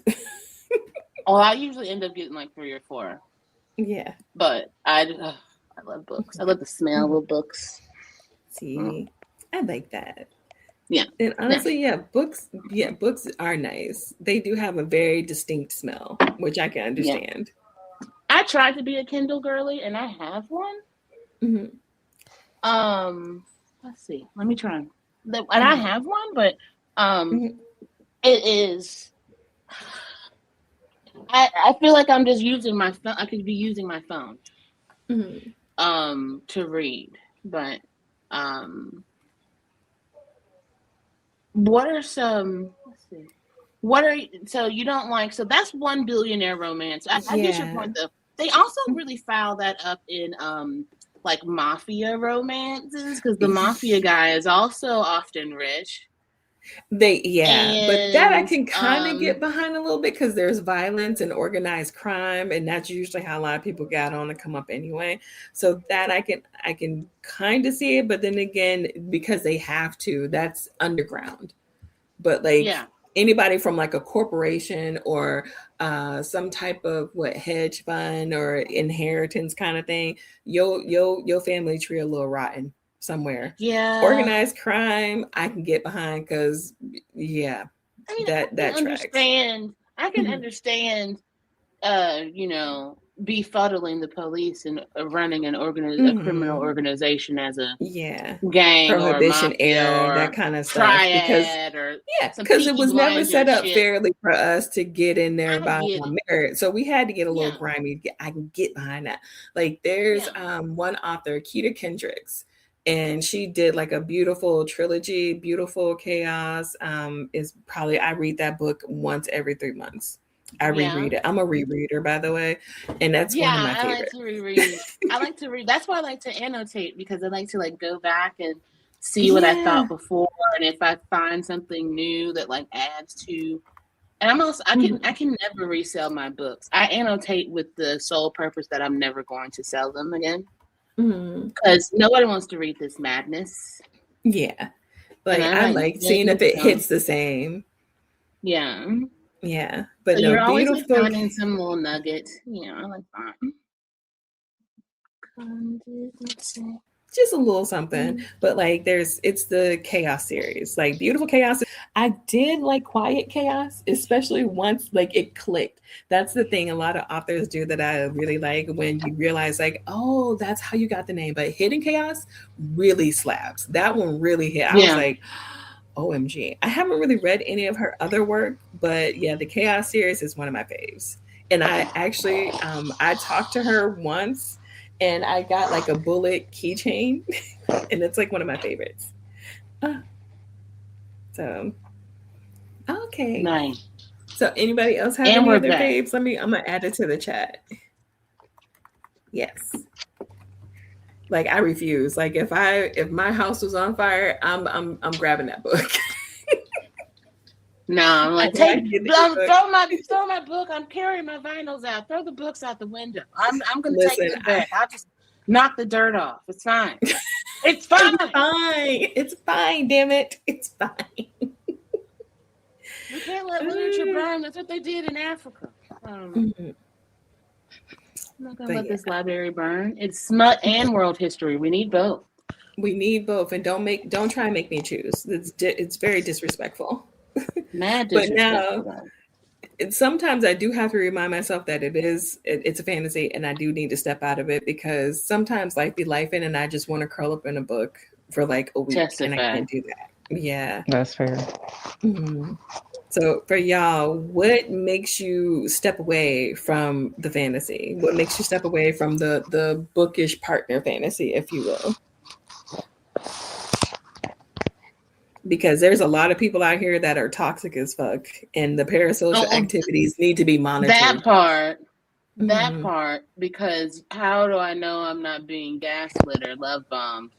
I usually end up getting like 3 or 4. Yeah. But I love books. I love the smell of books. See, I like that. Yeah. And honestly, books are nice. They do have a very distinct smell, which I can understand. Yeah. I tried to be a Kindle girly, and I have one. Mm-hmm. Let's see. Let me try. And I have one, but it is. I feel like I'm just using my phone. I could be using my phone, to read. But what are some? Let's see. So you don't like? So that's one billionaire romance. I get your point though. They also really foul that up in like mafia romances because the mafia guy is also often rich. But that I can kind of get behind a little bit because there's violence and organized crime, and that's usually how a lot of people got on to come up anyway. So that I can kind of see it, but then again, because they have to, that's underground. But anybody from like a corporation or some type of hedge fund or inheritance kind of thing, your family tree a little rotten somewhere. Yeah. Organized crime, I can get behind because that tracks. I can understand befuddling the police and running a criminal organization as a gang prohibition or era, that kind of stuff. Because it was never set up fairly for us to get in there by merit. So we had to get a little grimy. I can get behind that. Like there's one author, Keita Kendricks, and she did like a beautiful trilogy, Beautiful Chaos. I read that book once every 3 months. I reread it. I'm a rereader, by the way, and that's one of my favorites. I like to reread. I like to read. That's why I like to annotate because I like to go back and see what I thought before, and if I find something new that adds to. And I'm also I can never resell my books. I annotate with the sole purpose that I'm never going to sell them again because nobody wants to read this madness. Yeah, I like seeing if it hits the same. Yeah. Yeah, but so you're always finding some little nugget. I like that. Just a little something, but it's the Chaos series, Beautiful Chaos. I did like Quiet Chaos, especially once it clicked. That's the thing a lot of authors do that I really like when you realize oh, that's how you got the name. But Hidden Chaos really slaps. That one really hit. I was like, OMG. I haven't really read any of her other work, but the Chaos series is one of my faves. And I actually, I talked to her once and I got a bullet keychain and it's one of my favorites. So, okay. Nice. So anybody else have any other faves? I'm going to add it to the chat. Yes. I refuse. If my house was on fire, I'm grabbing that book. No, I'm throw my book. I'm carrying my vinyls out. Throw the books out the window. I'm gonna take it back. I'll just knock the dirt off. It's fine. It's fine. It's fine. It's fine. Damn it. It's fine. We can't let literature burn. That's what they did in Africa. I'm not gonna let this library burn. It's smut and world history. We need both. And don't try and make me choose. It's very disrespectful. Mad disrespectful. But now, sometimes I do have to remind myself that it's a fantasy, and I do need to step out of it because sometimes life be lifing, and I just want to curl up in a book for a week, and I can't do that. Yeah, that's fair. Mm-hmm. So for y'all, what makes you step away from the fantasy? What makes you step away from the bookish partner fantasy, if you will? because there's a lot of people out here that are toxic as fuck, and the parasocial activities need to be monitored. That part, because how do I know I'm not being gaslit or love bombed?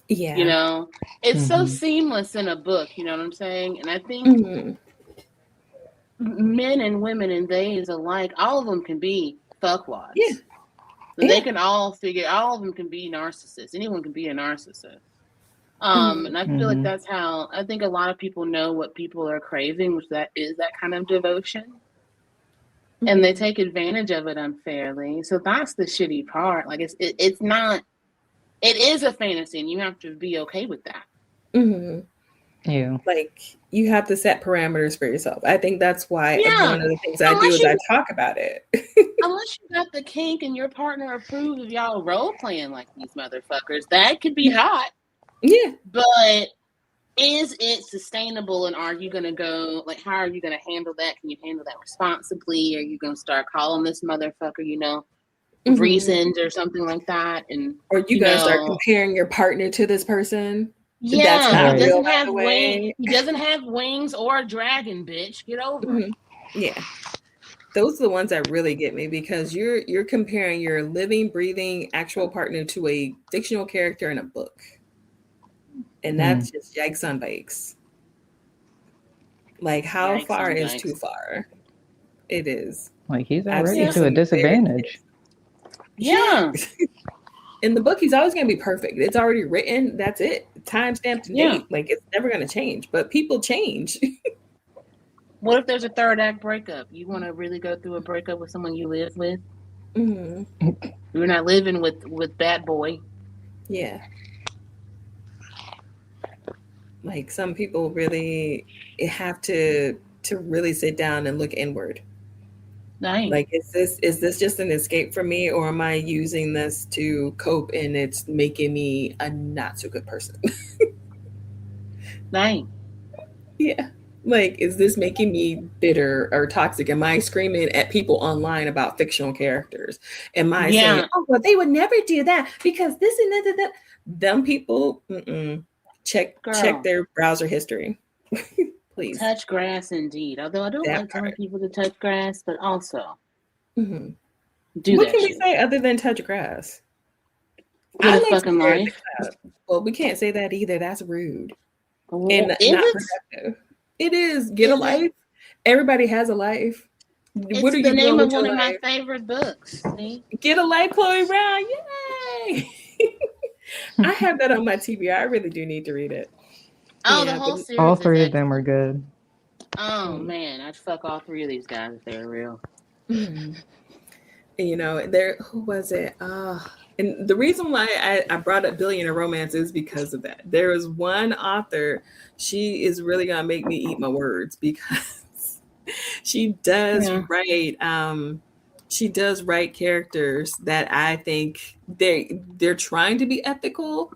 Yeah. You know, it's so seamless in a book, you know what I'm saying? And I think men and women and theys alike, all of them can be fuckwads. Yeah. So they can all of them can be narcissists. Anyone can be a narcissist. And I feel like that's how, I think a lot of people know what people are craving, which that is that kind of devotion. And they take advantage of it unfairly. So that's the shitty part. Like it's not, it is a fantasy, and you have to be okay with that. Yeah. Like you have to set parameters for yourself. I think that's why one of the things I do is I talk about it. Unless you got the kink and your partner approves of y'all role playing like these motherfuckers, that could be hot. Yeah. But is it sustainable, and are you going to go, like, how are you going to handle that? Can you handle that responsibly? Are you going to start calling this motherfucker, you know, reasons or something like that? And or you going to start comparing your partner to this person? Yeah, that's not he real, doesn't have wings. He doesn't have wings or a dragon, bitch. Get over it. Yeah. Those are the ones that really get me, because you're comparing your living, breathing, actual partner to a fictional character in a book. And that's just yikes on bikes. Like, how far is too far? It is. Like, he's already to a disadvantage. Yeah. In the book, he's always going to be perfect. It's already written. That's it. Time stamped and date. Like, it's never going to change. But people change. What if there's a third act breakup? You want to really go through a breakup with someone you live with? You're not living with bad boy. Yeah. Like, some people really have to really sit down and look inward. Nice. Like, is this just an escape for me, or am I using this to cope and it's making me a not so good person? Nice. Yeah. Like, is this making me bitter or toxic? Am I screaming at people online about fictional characters? Am I saying, oh, well, they would never do that because this and that. Them people, check their browser history. Please. Touch grass, indeed. Although I don't like telling people to touch grass, but also do what can we say other than touch grass? I like fucking life. Well, we can't say that either. That's rude and not productive. It is. Get a life. Everybody has a life. What are you doing with your life? It's the name of one of my favorite books. See? Get a life, Chloe Brown. Yay! I have that on my TV. I really do need to read it. Oh, the whole series. All three of them are good. Oh man, I'd fuck all three of these guys if they were real. You know, who was it? And the reason why I brought up Billionaire Romance is because of that. There is one author, she is really gonna make me eat my words, because she does write characters that I think they're trying to be ethical.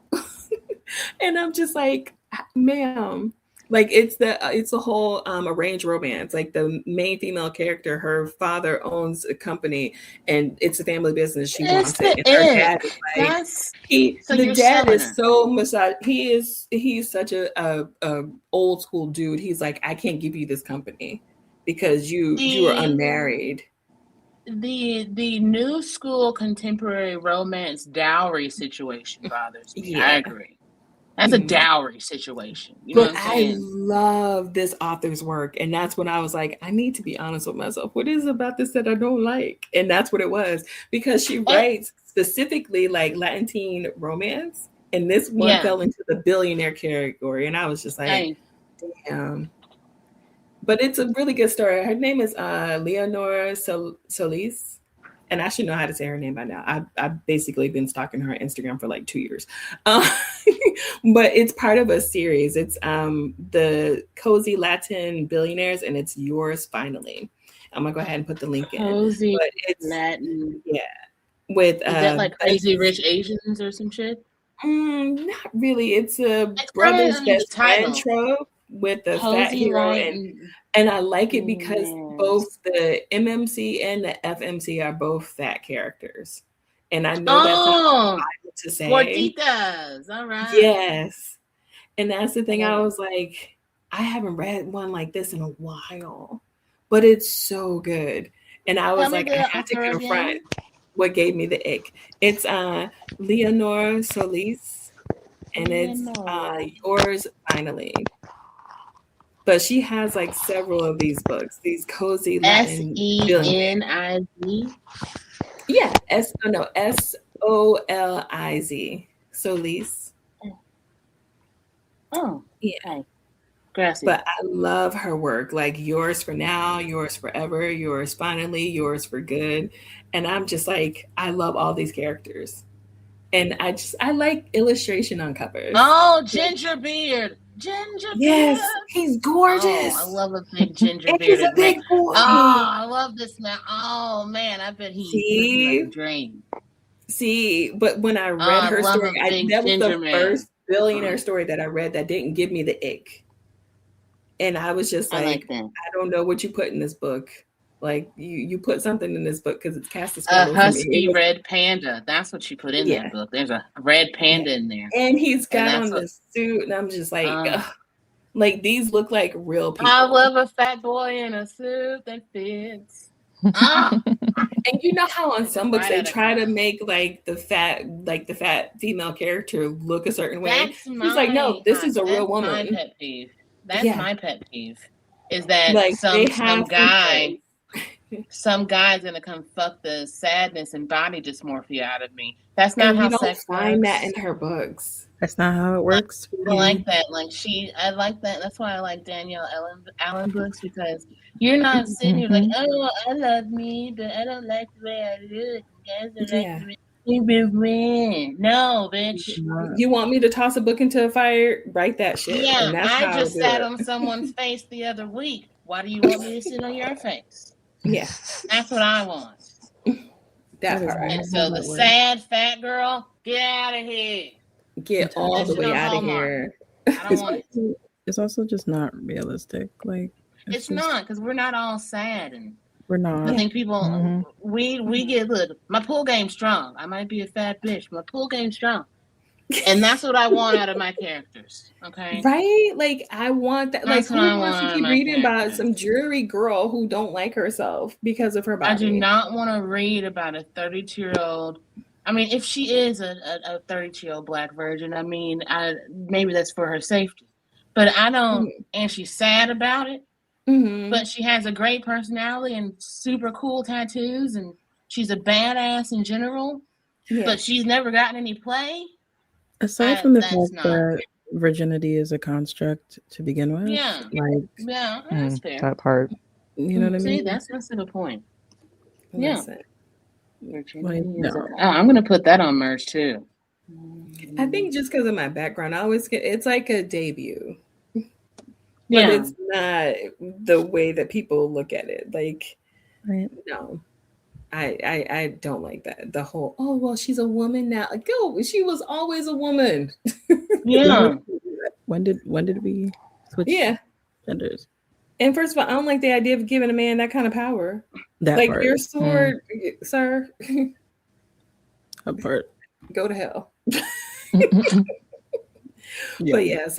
And I'm just like, ma'am, like it's a whole arranged romance. Like, the main female character, her father owns a company and it's a family business. She wants it. And her dad is like, the dad is so he's such a old school dude. He's like, I can't give you this company because you are unmarried. The new school contemporary romance dowry situation bothers me. I agree. That's a dowry situation. You know what I'm saying? I love this author's work. And that's when I was like, I need to be honest with myself. What is it about this that I don't like? And that's what it was. Because she writes specifically like Latin teen romance. And this one fell into the billionaire category. And I was just like, damn. But it's a really good story. Her name is Leonora Solis. And I should know how to say her name by now. I've basically been stalking her on Instagram for like 2 years. But it's part of a series. It's the Cozy Latin Billionaires, and it's Yours Finally. I'm going to go ahead and put the link in. Cozy Latin. Yeah. With, is that like Crazy Rich Asians or some shit? Not really. It's a brother's best friend trope with the fat hero. And I like it because both the MMC and the FMC are both fat characters. And I know that's not to say. Gorditas. All right. Yes. And that's the thing. I was like, I haven't read one like this in a while, but it's so good. And I was like, I had to confront what gave me the ick. It's Leonore Solis, and it's Yours Finally. But she has like several of these books, these cozy Latin Seniz. Yeah, Soliz. Solis. Oh, yeah. Okay. Gracias. But I love her work, like Yours for Now, Yours Forever, Yours Finally, Yours for Good. And I'm just like, I love all these characters. And I like illustration on covers. Oh, Gingerbeard. Yes, he's gorgeous. Oh, I love a big ginger beard. He's a big boy. Oh, I love this man. Oh man, I bet he's like a dream. See, but when I read her story, that was the first billionaire story that I read that didn't give me the ick. And I was just like I don't know what you put in this book. Like you put something in this book because it's cast a husky red panda. That's what you put in that book. There's a red panda in there, and he's got on the suit, and I'm just like these look like real people. I love a fat boy in a suit that fits. And you know how on some books they try to make like the fat female character look a certain way. He's like, no, this is a real woman. My pet peeve. That's my pet peeve. Is that like some guy's gonna come fuck the sadness and body dysmorphia out of me. That's not how sex find works. That in her books. That's not how it works. I like that. I like that. That's why I like Danielle Allen books, because you're not sitting here like, oh, I love me, but I don't like the way I look. Guys don't like the way. No, bitch. You want me to toss a book into a fire? Write that shit. Yeah, I just sat on someone's face the other week. Why do you want me to sit on your face? Yeah, that's what I want. That part. And so the sad fat girl, get out of here. Get all the way out of here. I don't want it. It's also just not realistic. Like it's not, because we're not all sad, and we're not. I think people we get look. My pool game's strong. I might be a fat bitch. My pool game's strong. And that's what I want out of my characters. Okay. Right? Like I want that. That's like who wants to keep reading about some jury girl who don't like herself because of her body? I do not want to read about a 32-year-old. I mean, if she is a 32-year-old black virgin, I mean, maybe that's for her safety. But I don't, and she's sad about it. But she has a great personality and super cool tattoos, and she's a badass in general. Yeah. But she's never gotten any play. Aside from the fact that virginity is a construct to begin with, that's fair. That part, you know what I mean? See, that's a good point. Yeah. I'm gonna put that on merch too. I think just because of my background, I always it's like a debut. But it's not the way that people look at it. Like, no, I don't like that. The whole, oh, well, she's a woman now. Like, oh, she was always a woman. Yeah. When did we switch genders? And first of all, I don't like the idea of giving a man that kind of power. That like part. Your sword, sir. That part. Go to hell. But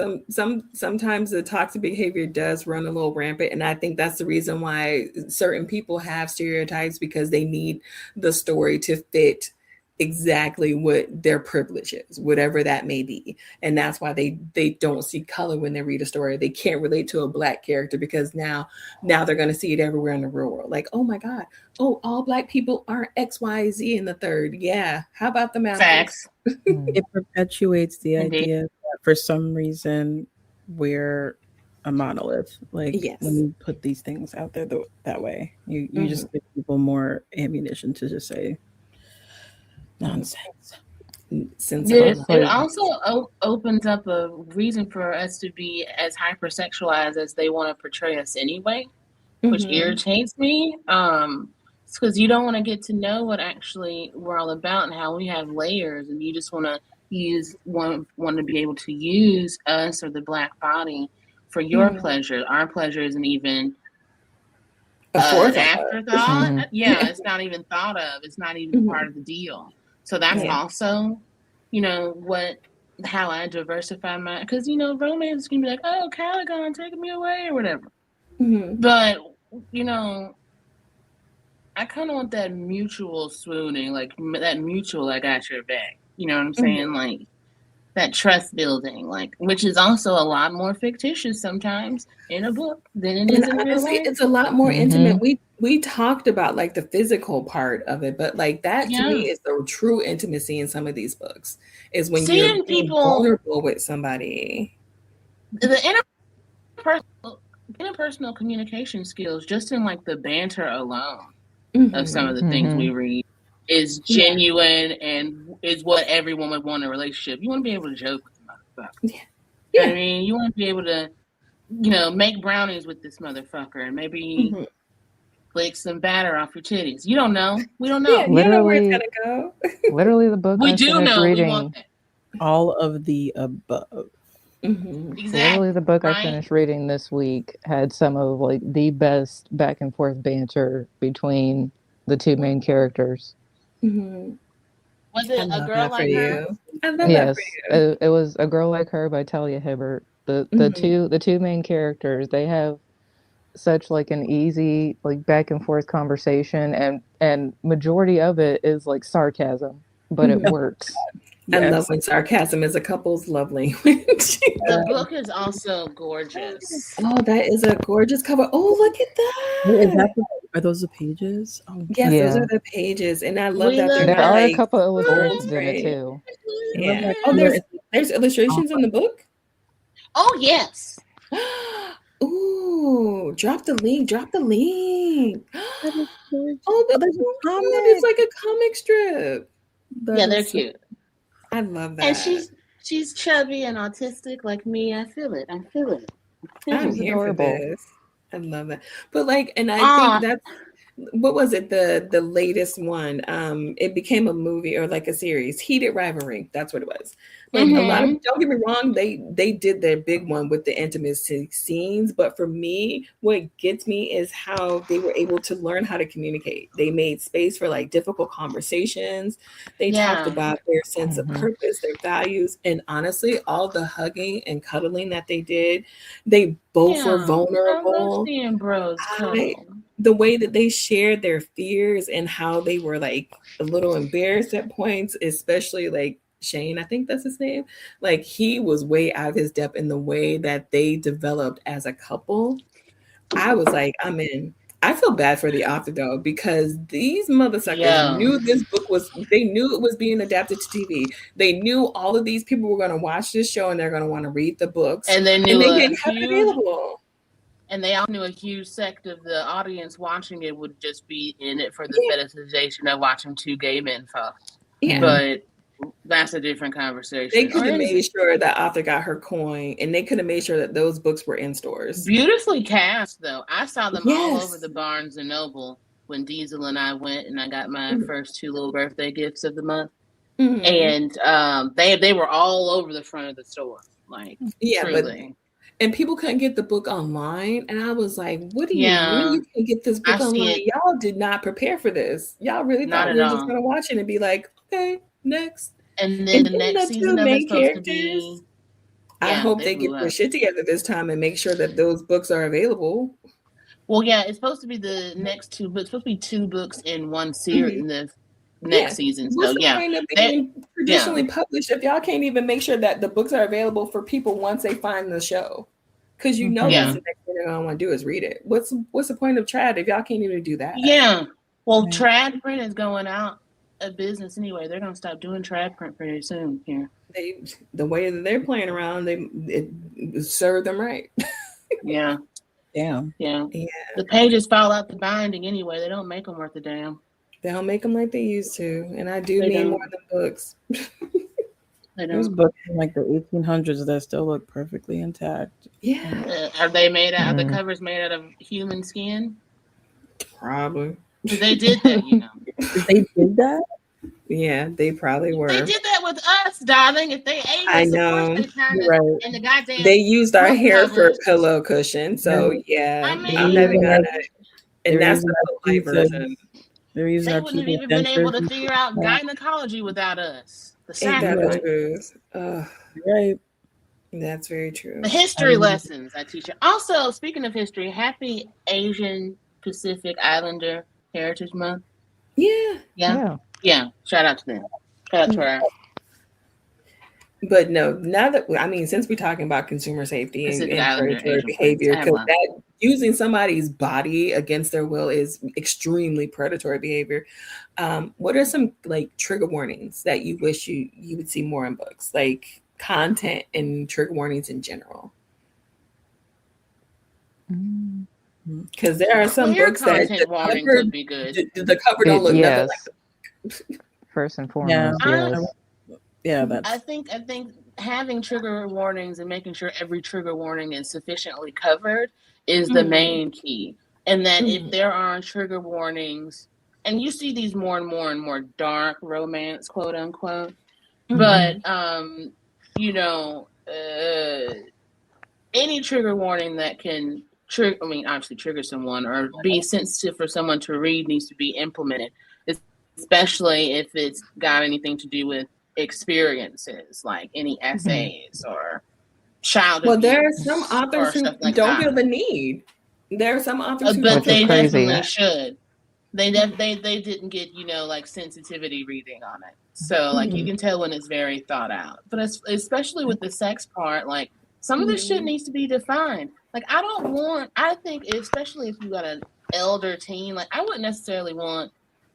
sometimes the toxic behavior does run a little rampant, and I think that's the reason why certain people have stereotypes, because they need the story to fit exactly what their privilege is, whatever that may be. And that's why they don't see color when they read a story. They can't relate to a black character because now they're going to see it everywhere in the real world. Like, oh my God, all black people aren't X, Y, Z in the third. Yeah, how about the math? Facts. It perpetuates the idea that for some reason we're a monolith. Like when you put these things out there that way, you just give people more ammunition to just say nonsense. It also opens up a reason for us to be as hypersexualized as they want to portray us anyway, which irritates me. It's because you don't want to get to know what actually we're all about and how we have layers, and you just want to want to be able to use us or the black body for your pleasure. Our pleasure isn't even an afterthought. It's not even thought of. It's not even part of the deal. So that's also, what how I diversify my, because romance can be like, oh, Caligon taking me away or whatever. Mm-hmm. But I kind of want that mutual swooning, like that mutual I got your back. You know what I'm saying? Mm-hmm. Like that trust building, like, which is also a lot more fictitious sometimes in a book than it is in real life. It's a lot more intimate. We talked about like the physical part of it, but like that to me is the true intimacy in some of these books, is when you're being vulnerable with somebody. The interpersonal communication skills, just in like the banter alone of some of the things we read, is genuine and is what everyone would want in a relationship. You want to be able to joke with the motherfucker. Yeah. You know what I mean? You want to be able to, make brownies with this motherfucker and maybe flick some batter off your titties. You don't know. We don't know. Yeah, you know where it's gonna go. Literally, the book we I do finished know. reading. We want that. All of the above. Exactly. Literally, the book I finished reading this week had some of like the best back and forth banter between the two main characters. Was it A Girl Like Her? I love that for you. It was A Girl Like Her by Talia Hibbert. The two main characters, they have such like an easy like back and forth conversation, and majority of it is like sarcasm, but it works. I love when sarcasm is a couple's love language. The book is also gorgeous. Oh, that is a gorgeous cover. Oh, look at that. Are those the pages? Oh, yes, those are the pages. And I love that. There are a couple illustrations in it too. Yeah. Oh, there's illustrations in the book? Oh, yes. Ooh, drop the link. Oh, there's a comic. It's like a comic strip. They're cute. I love that. And she's chubby and autistic like me. I feel it. I'm here for this. I love that. But like, and I think that's, what was it? The latest one. It became a movie or like a series. Heated Rivalry. That's what it was. Like a lot of, don't get me wrong, they did their big one with the intimacy scenes. But for me, what gets me is how they were able to learn how to communicate. They made space for like difficult conversations. They talked about their sense of purpose, their values, and honestly, all the hugging and cuddling that they did, they both were vulnerable. I love seeing bros the way that they shared their fears and how they were like a little embarrassed at points, especially like Shane, I think that's his name. Like he was way out of his depth in the way that they developed as a couple. I was like, I'm in. I feel bad for the author though, because these motherfuckers knew this book they knew it was being adapted to TV. They knew all of these people were going to watch this show and they're going to want to read the books. And they knew didn't have it available. And they all knew a huge sect of the audience watching it would just be in it for the fetishization of watching two gay men fuck. Yeah. But that's a different conversation. They could have made sure that author got her coin, and they could have made sure that those books were in stores. Beautifully cast, though. I saw them all over the Barnes and Noble when Tizzle and I went, and I got my first 2 little birthday gifts of the month. And they were all over the front of the store, like truly. And people couldn't get the book online. And I was like, what do you mean you can get this book online? Y'all did not prepare for this. Y'all really thought we were just going to watch it and be like, okay, next. And then the next season of it's supposed to be... I hope they get their shit together this time and make sure that those books are available. Well, it's supposed to be the next 2 books. It's supposed to be 2 books in one series in the next season. So, What's the point of being traditionally published if y'all can't even make sure that the books are available for people once they find the show? Because that's the next thing they're gonna want to do is read it. What's the point of trad if y'all can't even do that? Yeah. Well, trad print is going out of business anyway. They're gonna stop doing trad print pretty soon here. The way that they're playing around, it served them right. Yeah. Damn. Yeah. The pages fall out the binding anyway. They don't make them worth a damn. They don't make them like they used to, and I do need more than books. There's books from like the 1800s that still look perfectly intact. Yeah. Are they made out? Are the covers made out of human skin? Probably. They did that, They did that? Yeah, they probably were. They did that with us, darling. If they ate us, I know. Of course and the goddamn they used our hair for a pillow cushion. So I'm never gonna. And that's the light version. They wouldn't have even been able to figure out gynecology without us. The sacrifice. Right. That's very true. The history lessons I teach you. Also, speaking of history, happy Asian Pacific Islander Heritage Month. Yeah. Shout out to them. Shout out to her. But no, now that since we're talking about consumer safety and predatory behavior, because that using somebody's body against their will is extremely predatory behavior. What are some like trigger warnings that you wish you would see more in books, like content and trigger warnings in general? Because there are some books that the cover would be good. The cover don't look nothing like the book. First and foremost, I think having trigger warnings and making sure every trigger warning is sufficiently covered is the main key. And that if there are trigger warnings, and you see these more and more dark romance, quote unquote, but any trigger warning that can obviously trigger someone or be sensitive for someone to read needs to be implemented, especially if it's got anything to do with experiences, like any essays or child abuse. Well, there are some authors who don't feel the need. There are some authors who but they definitely should. They didn't get like sensitivity reading on it, so like you can tell when it's very thought out. But especially with the sex part, like some of this shit needs to be defined. Like I think especially if you got an elder teen, like I wouldn't necessarily want.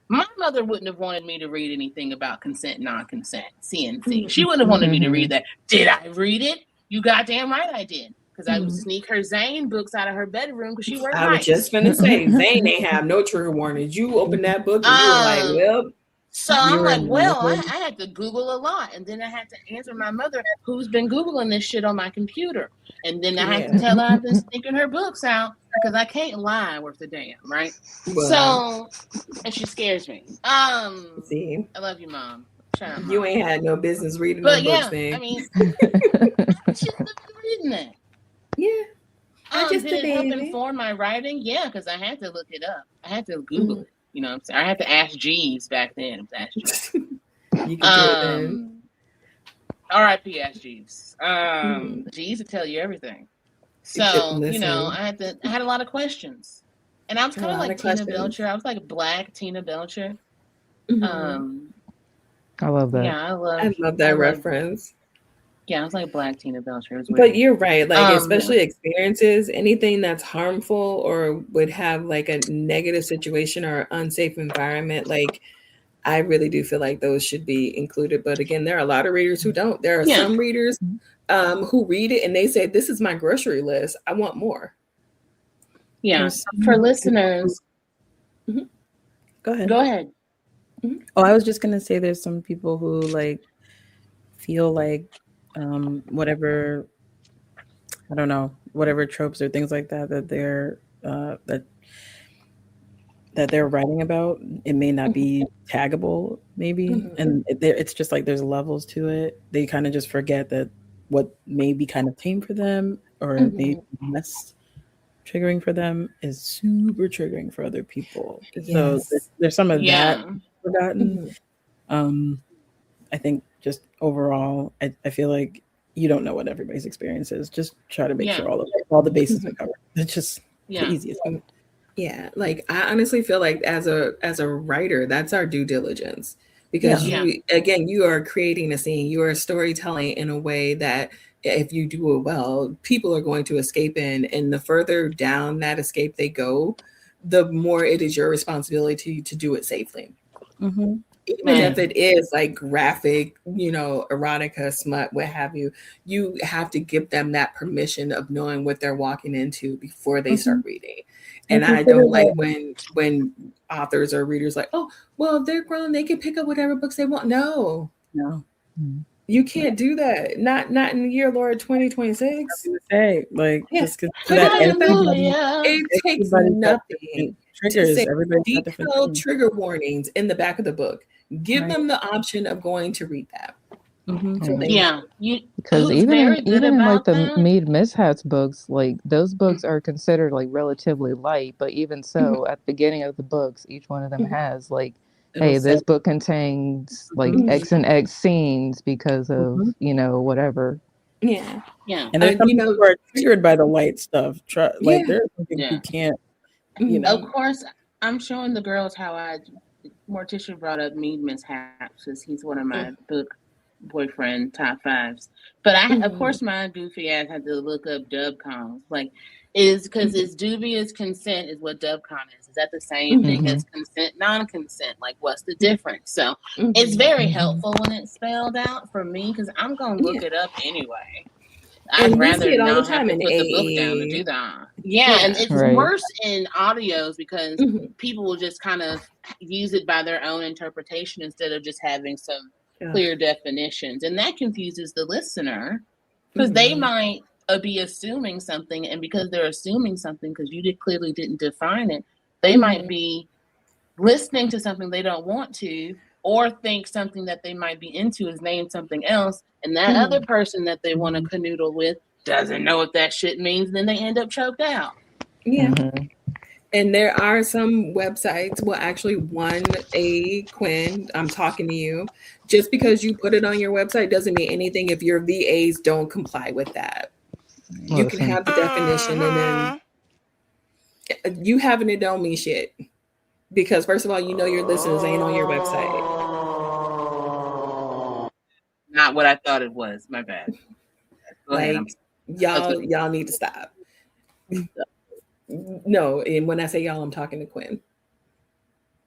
My mother wouldn't have wanted me to read anything about consent, non-consent, CNC. She wouldn't have wanted me to read that. Did I read it? You goddamn right I did. Because I would sneak her Zane books out of her bedroom because she worked. I was just gonna say Zane ain't have no trigger warnings. You open that book and you were like, well. So I'm like, well, I had to Google a lot, and then I had to answer my mother, who's been Googling this shit on my computer, and then I had to tell her I've been sneaking her books out because I can't lie worth a damn, right? Well, and she scares me. See, I love you, Mom. Shout out, Mom. You ain't had no business reading those books, then. I mean, I shouldn't have been reading that. Yeah. Did it help inform my writing? Yeah, because I had to look it up. I had to Google it. You know what I'm saying? I had to ask Jeeves back then. It was Ask Jeeves. You can do it then. R.I.P. Ask Jeeves. Jeeves would tell you everything. So, I had a lot of questions. And I was kind of like Tina Belcher. I was like Black Tina Belcher. I love that. Yeah, I love that reference. Yeah, I was like Black Tina Belcher. But you're right. Like, especially experiences, anything that's harmful or would have like a negative situation or unsafe environment, like I really do feel like those should be included. But again, there are a lot of readers who don't. There are some readers who read it and they say, this is my grocery list. I want more. Yeah. For listeners. Go ahead. Go ahead. Oh, I was just going to say there's some people who like feel like whatever tropes or things like that they're that they're writing about, it may not be taggable maybe. And it's just like there's levels to it. They kind of just forget that what may be kind of tame for them or maybe less triggering for them is super triggering for other people. So there's some of that forgotten. I think just overall, I feel like you don't know what everybody's experience is. Just try to make sure all the bases are covered. It's just the easiest thing. Yeah, like I honestly feel like as a writer, that's our due diligence because you are creating a scene. You are storytelling in a way that if you do it well, people are going to escape in, and the further down that escape they go, the more it is your responsibility to do it safely. Even if it is like graphic, erotica, smut, what have you, you have to give them that permission of knowing what they're walking into before they start reading. And I don't like when authors or readers like, oh, well, they're grown, they can pick up whatever books they want. No. You can't do that. Not in the year, Lord, 2026. Hey, like just it takes nothing. Triggers, detailed trigger warnings in the back of the book. Give them the option of going to read that. Because even in like the Mead Mishaps books, like those books are considered like relatively light, but even so, at the beginning of the books, each one of them has like hey, this book contains like X and X scenes because of whatever. Yeah. And there's some people who are triggered by the light stuff. Like there's something you can't. Of course, I'm showing the girls how Morticia brought up Mead Mishaps because he's one of my book boyfriend top fives. But of course, my goofy ass had to look up dubcons. Like, is because it's dubious consent is what dubcon is. Is that the same thing as consent, non-consent? Like, what's the difference? So it's very helpful when it's spelled out for me because I'm gonna look it up anyway. I'd rather not have to put the book down to do that. Yeah, and it's worse in audios because people will just kind of use it by their own interpretation instead of just having some clear definitions. And that confuses the listener because they might be assuming something. And because they're assuming something because you clearly didn't define it, they might be listening to something they don't want to or think something that they might be into is named something else. And that other person that they want to canoodle with doesn't know what that shit means. Then they end up choked out. Yeah. And there are some websites will actually Quinn, I'm talking to you. Just because you put it on your website doesn't mean anything if your VAs don't comply with that. You can have the definition and then you having it don't mean shit. Because first of all, your listeners ain't on your website. Not what I thought it was. My bad. Go ahead. Y'all need to stop. No, and when I say y'all, I'm talking to Quinn.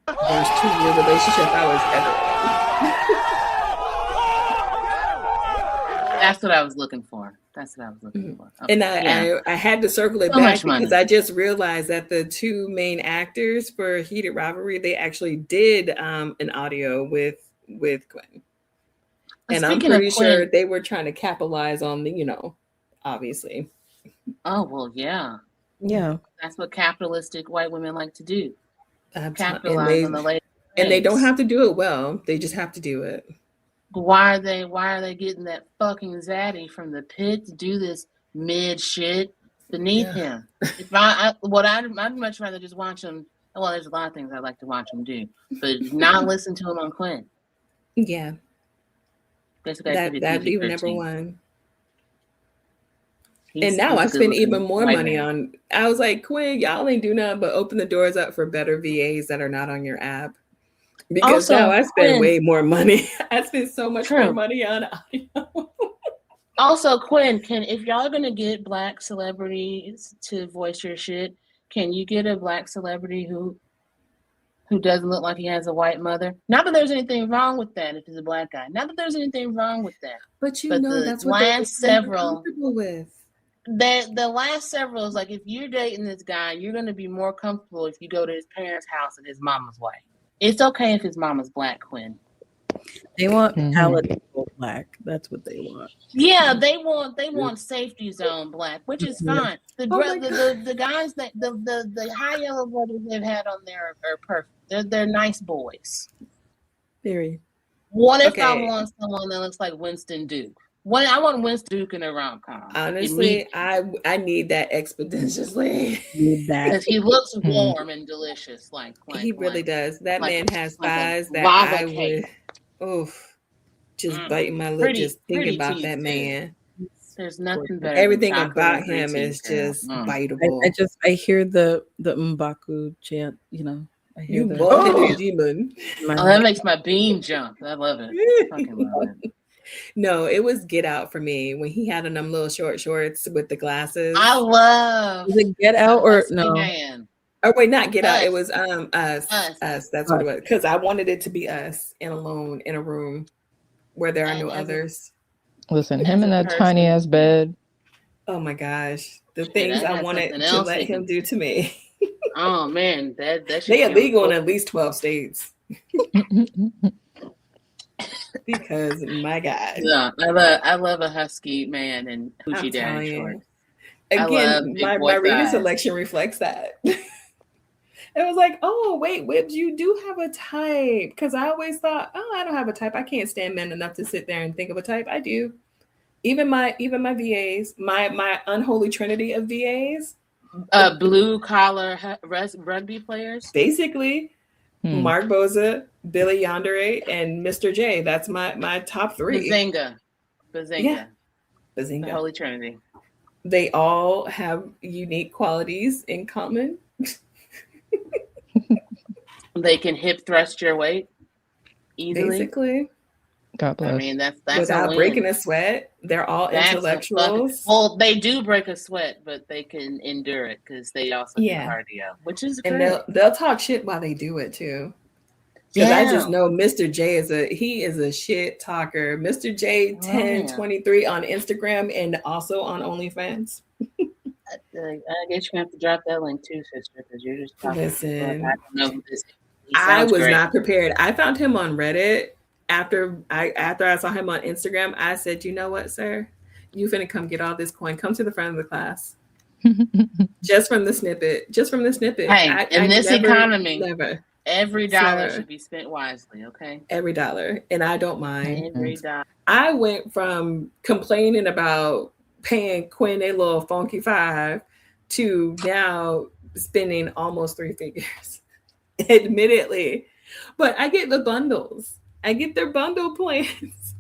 There's 2-year relationship I was ever. That's what I was looking for. Okay. And I had to circle it back because I just realized that the 2 main actors for Heated Rivalry, they actually did an audio with Quinn. And I'm pretty sure they were trying to capitalize on the, obviously. Oh, well, yeah. Yeah. That's what capitalistic white women like to do. Capitalize on the ladies. And they don't have to do it well. They just have to do it. Why are they getting that fucking zaddy from the pit to do this mid shit beneath him? If I'd much rather just watch him. Well, there's a lot of things I'd like to watch him do, but not listen to him on Quinn. Yeah. That'd be number one. And now I spend even more money on. I was like, Quinn, y'all ain't do nothing but open the doors up for better VAs that are not on your app. Because now I spend way more money. I spend so much more money on audio. Also, Quinn, if y'all are gonna get Black celebrities to voice your shit, can you get a Black celebrity who doesn't look like he has a white mother? Not that there's anything wrong with that if he's a Black guy. Not that there's anything wrong with that. But that's what they're comfortable with. The last several is like if you're dating this guy, you're gonna be more comfortable if you go to his parents' house and his mama's white. It's okay if his mama's Black, Quinn. They want palatable Black. That's what they want. Yeah, they want safety zone Black, which is fine. The guys that the high yellow brothers they've had on there are perfect. They're nice boys. Very. What if I want someone that looks like Winston Duke? I want Winston Duke in a rom-com. Honestly, I need that expeditiously. Because he looks warm and delicious. He really does. That man has thighs that I would, just biting my lip just thinking about that man. There's nothing better. Everything about him is just biteable. I hear the M'Baku chant, I hear demon. That makes my bean jump. I love it. I fucking love it. No, it was Get Out for me when he had on them little short shorts with the glasses. I love. Was it Get Out or no? Oh wait, not Get Out. It was Us. That's what it was. Because I wanted it to be us and alone in a room where there are no others. Listen, him in that tiny ass bed. Oh my gosh, the things I wanted to let him do to me. Oh man, that they illegal in at least 12 states. Because my God, yeah, I love a husky man and hoochie daddy shorts. Again, my reading selection reflects that. It was like, oh wait, Wibbs, you do have a type. Because I always thought, I don't have a type. I can't stand men enough to sit there and think of a type. I do. Even my VAs, my unholy trinity of VAs, blue collar rugby players, basically. Mark Boza, Billy Yandere, and Mr. J. That's my top 3. Bazinga. Yeah. The Holy Trinity. They all have unique qualities in common. They can hip thrust your weight easily. Basically. God bless. I mean, that's without breaking a sweat. They're all intellectuals. Well, they do break a sweat, but they can endure it because they also do cardio, which is great. And they'll talk shit while they do it too. Because I just know Mr. J is a shit talker. Mr. J 1023 on Instagram and also on OnlyFans. I guess you have to drop that link too, sister, because you're just talking. Listen, I don't know who this is. I was not prepared. I found him on Reddit after I saw him on Instagram. I said, you know what, sir? You finna come get all this coin. Come to the front of the class. Just from the snippet. Hey, in this economy, every dollar should be spent wisely, okay? Every dollar. And I don't mind. Every dollar. I went from complaining about paying Quinn a little funky $5 to now spending almost 3 figures. Admittedly. But I get the bundles. I get their bundle plans.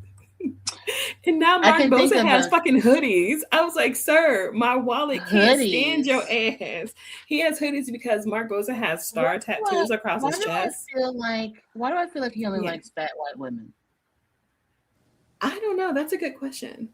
And now Mark Bosa has fucking hoodies. I was like, sir, my wallet can't stand your ass. He has hoodies because Mark Bosa has star tattoos across his chest. Why do I feel like he only likes fat white women? I don't know. That's a good question.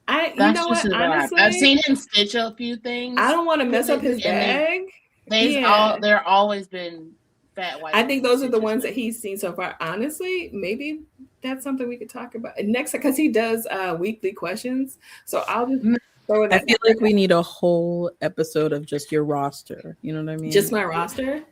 You know what? Honestly, I've seen him stitch a few things. I don't want to mess up his bag. They're always been fat white. I think those are the ones that he's seen so far. Honestly, maybe that's something we could talk about next, because he does weekly questions. So I'll just throw it. I feel like we need a whole episode of just your roster. You know what I mean? Just my roster.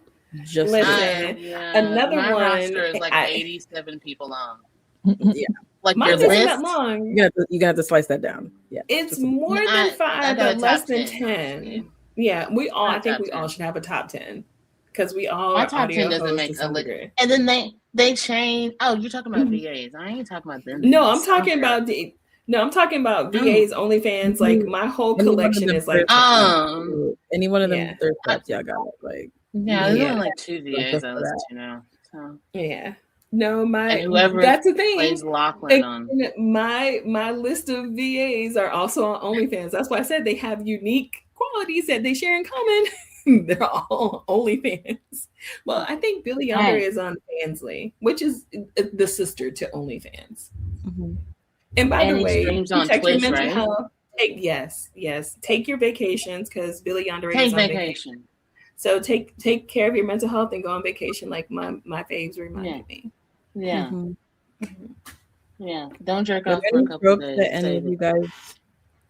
Just listen. Another my one roster is like 87 people long. Yeah. Like mine your isn't list? that long. You got to slice that down. Yeah, it's more than 5, but less than 10. Yeah, I think we all should have a top 10 because we all. My top 10 doesn't make a list. And then they change. Oh, you're talking about VAs. I ain't talking about them. No, I'm talking about I'm talking about VAs, OnlyFans. Like my whole collection is like any one of them third parts. Y'all got it. Like there's only like 2 VAs I listen to now. So yeah. No, whoever that's the thing. Plays Lachlan on. My list of VAs are also on OnlyFans. That's why I said they have unique qualities that they share in common. They're all OnlyFans. Well, I think Billy Yonder is on Fansly, which is the sister to OnlyFans. Mm-hmm. And by the way, protect your mental health. Yes. Take your vacations because Billy Yonder is on vacation. So take care of your mental health and go on vacation, like my faves reminded me. Yeah. Mm-hmm. Yeah. Don't jerk off for a couple of days. That any of you guys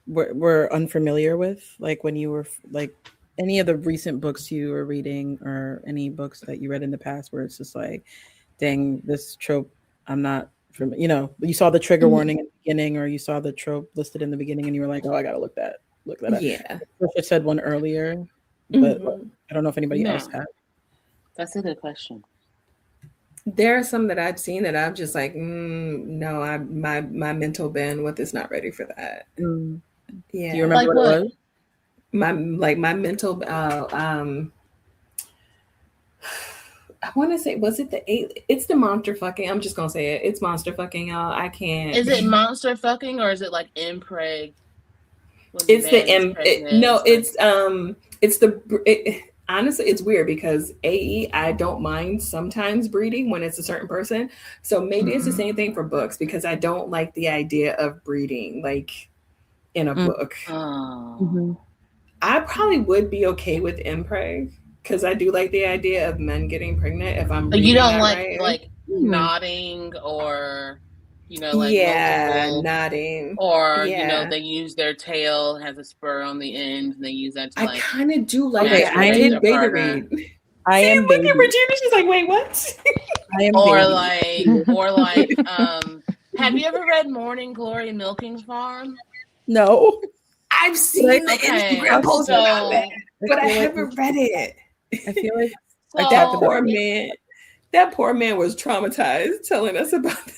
were unfamiliar with, like when you were like any of the recent books you were reading or any books that you read in the past where it's just like, dang, this trope, I'm not from, you saw the trigger warning in the beginning or you saw the trope listed in the beginning and you were like, oh, I got to look that up. Yeah. Trisha said one earlier, but I don't know if anybody else had. That's a good question. There are some that I've seen that I'm just like, no, my mental bandwidth is not ready for that. Yeah. Do you remember what it was? My mental I want to say, was it it's the monster fucking. I'm just gonna say it. It's monster fucking, y'all. I can't. Is it monster fucking or is it like impreg? Honestly, it's weird because I don't mind sometimes breeding when it's a certain person. So maybe it's the same thing for books because I don't like the idea of breeding like in a book. I probably would be okay with impreg because I do like the idea of men getting pregnant if I'm. But you don't like nodding or. Nodding. Or, they use their tail, has a spur on the end, and they use that to I kind of do like that. I did beta read. I am look at Regina, she's like, wait, what? Have you ever read Morning Glory Milking Farm? No. I've seen the Instagram post about that, but I haven't read it. I feel like that poor man was traumatized telling us about that.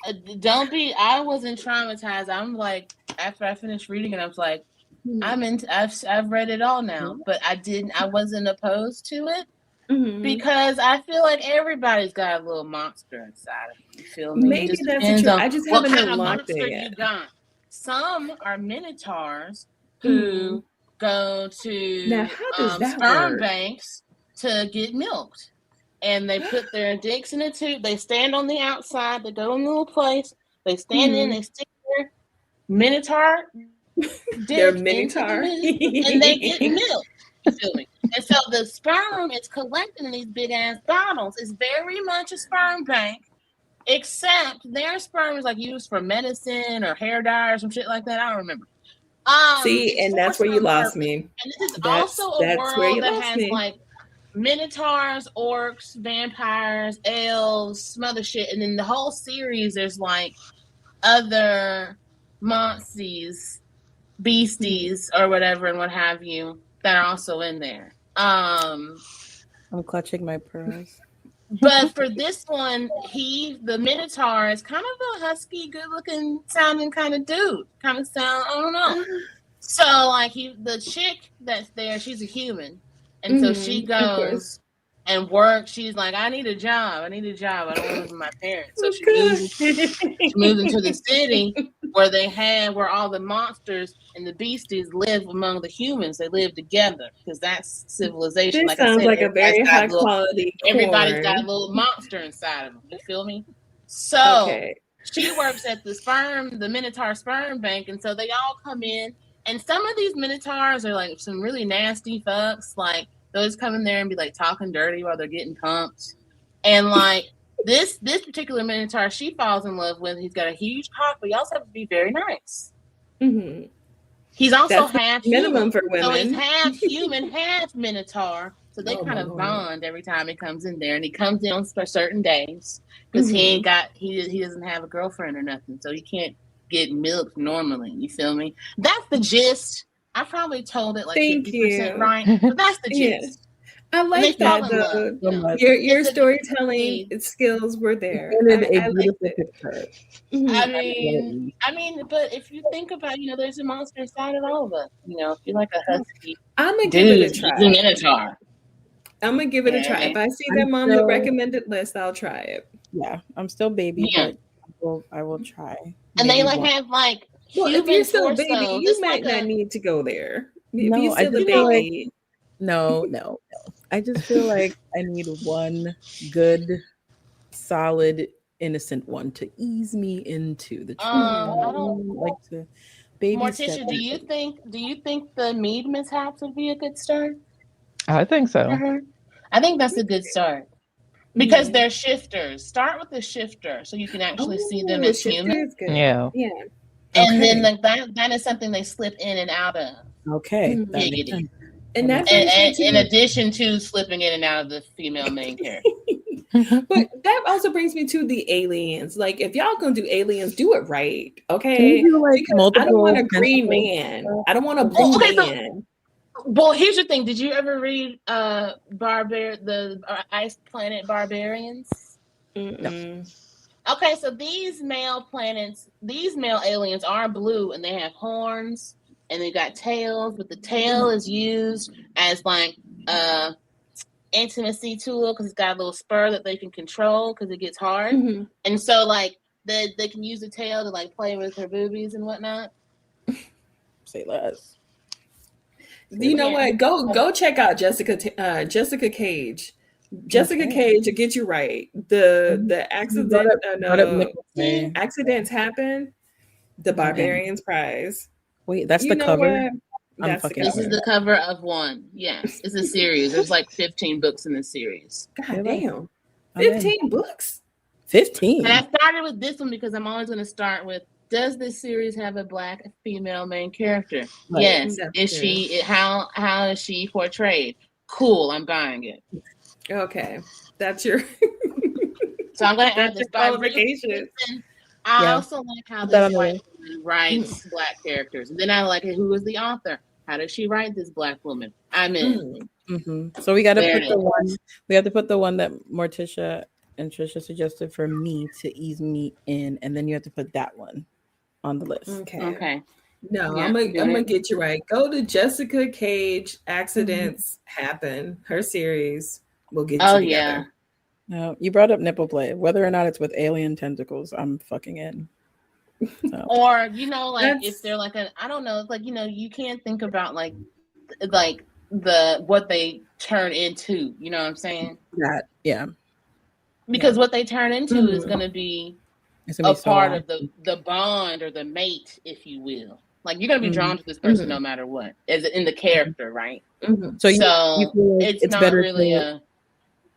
I wasn't traumatized. I'm like, after I finished reading it, I was like, I've read it all now, but I wasn't opposed to it. because I feel like everybody's got a little monster inside of them. You feel me? Maybe that's true. I just haven't unlocked it yet. You got. Some are minotaurs who go to sperm banks to get milked. And they put their dicks in a tube. They stand on the outside. They go in a little place. They stand in. They stick their minotaur dick minotaur. And they get milk. You feel me? And so the sperm is collected in these big ass bottles. It's very much a sperm bank, except their sperm is like used for medicine or hair dye or some shit like that. I don't remember. See, and that's where you lost me. And this is also a world that has like minotaurs, orcs, vampires, elves, some other shit. And in the whole series, there's like other monsters, beasties, or whatever, and what have you, that are also in there. I'm clutching my pearls. But for this one, the Minotaur is kind of a husky, good-looking sounding kind of dude. I don't know. So, like, the chick that's there, she's a human. And so she goes and works. She's like, I need a job. I don't want to live with my parents. So she moves into the city where all the monsters and the beasties live among the humans. They live together because that's civilization. This sounds like a very high quality. Everybody's got a little monster inside of them. You feel me? So she works at the Minotaur sperm bank, and so they all come in. And some of these Minotaurs are like some really nasty fucks. Like they'll just come in there and be like talking dirty while they're getting pumped. And like this particular Minotaur, she falls in love with. He's got a huge cock, but he also has to be very nice. Mm-hmm. He's also half minimum human, for women. so he's half human, half Minotaur. So they kind of bond every time he comes in there, and he comes in on certain days because he doesn't have a girlfriend or nothing, so he can't get milk normally. You feel me? That's the gist. I probably told it like 50% right, but that's the gist. I like that though. Your storytelling skills were there. I liked it. I mean, but if you think about, there's a monster inside of all of us. If you're like a husky, I'm gonna give it a try. Minotaur. I'm gonna give it a try. If I see them on the recommended list, I'll try it. Yeah, I'm still baby, but I will try. And they have like. Well, if you're still a baby, you might not need to go there. If you're still a baby. No. I just feel like I need one good, solid, innocent one to ease me into the truth. I don't like to baby. Morticia, do you think the mead mishaps would be a good start? I think so. I think that's a good start. Because they're shifters. Start with the shifter so you can actually see them as humans. Yeah. And then that is something they slip in and out of. Okay. And that's in addition to slipping in and out of the female main character. But that also brings me to the aliens. Like, if y'all gonna do aliens, do it right, okay? Because I don't want a green man. I don't want a blue man. Well, here's the thing. Did you ever read the Ice Planet Barbarians? No. Okay, so these male aliens are blue and they have horns. And they got tails, but the tail is used as like intimacy tool because it's got a little spur that they can control because it gets hard. And so like they can use the tail to like play with her boobies and whatnot. Say less. You know what? Go check out Jessica Cage. Jessica Cage will get you right. The accidents happen. The Barbarians prize. Wait, that's the cover? This is the cover of one. Yes, it's a series. There's like 15 books in the series. God damn. 15 books? 15? And I started with this one because I'm always going to start with, does this series have a Black female main character? Right. Yes. How is she portrayed? Cool, I'm buying it. Okay. That's your... So I'm going to add this qualification. I also like how this white woman writes Black characters. And then I like who is the author? How does she write this Black woman? I'm in. So we got to put the one. We have to put the one that Morticia and Trisha suggested for me to ease me in, and then you have to put that one on the list. Okay. No, I'm gonna get you right. Go to Jessica Cage. Accidents happen. Her series. will get Oh you yeah. together. No, you brought up nipple play. Whether or not it's with alien tentacles, I'm fucking in. So. Or like if they're like I don't know, like you can't think about like the what they turn into. You know what I'm saying? That Because what they turn into is going to be a part of the bond or the mate, if you will. Like you're going to be drawn to this person no matter what, as in the character, right? Mm-hmm. So you feel like it's not really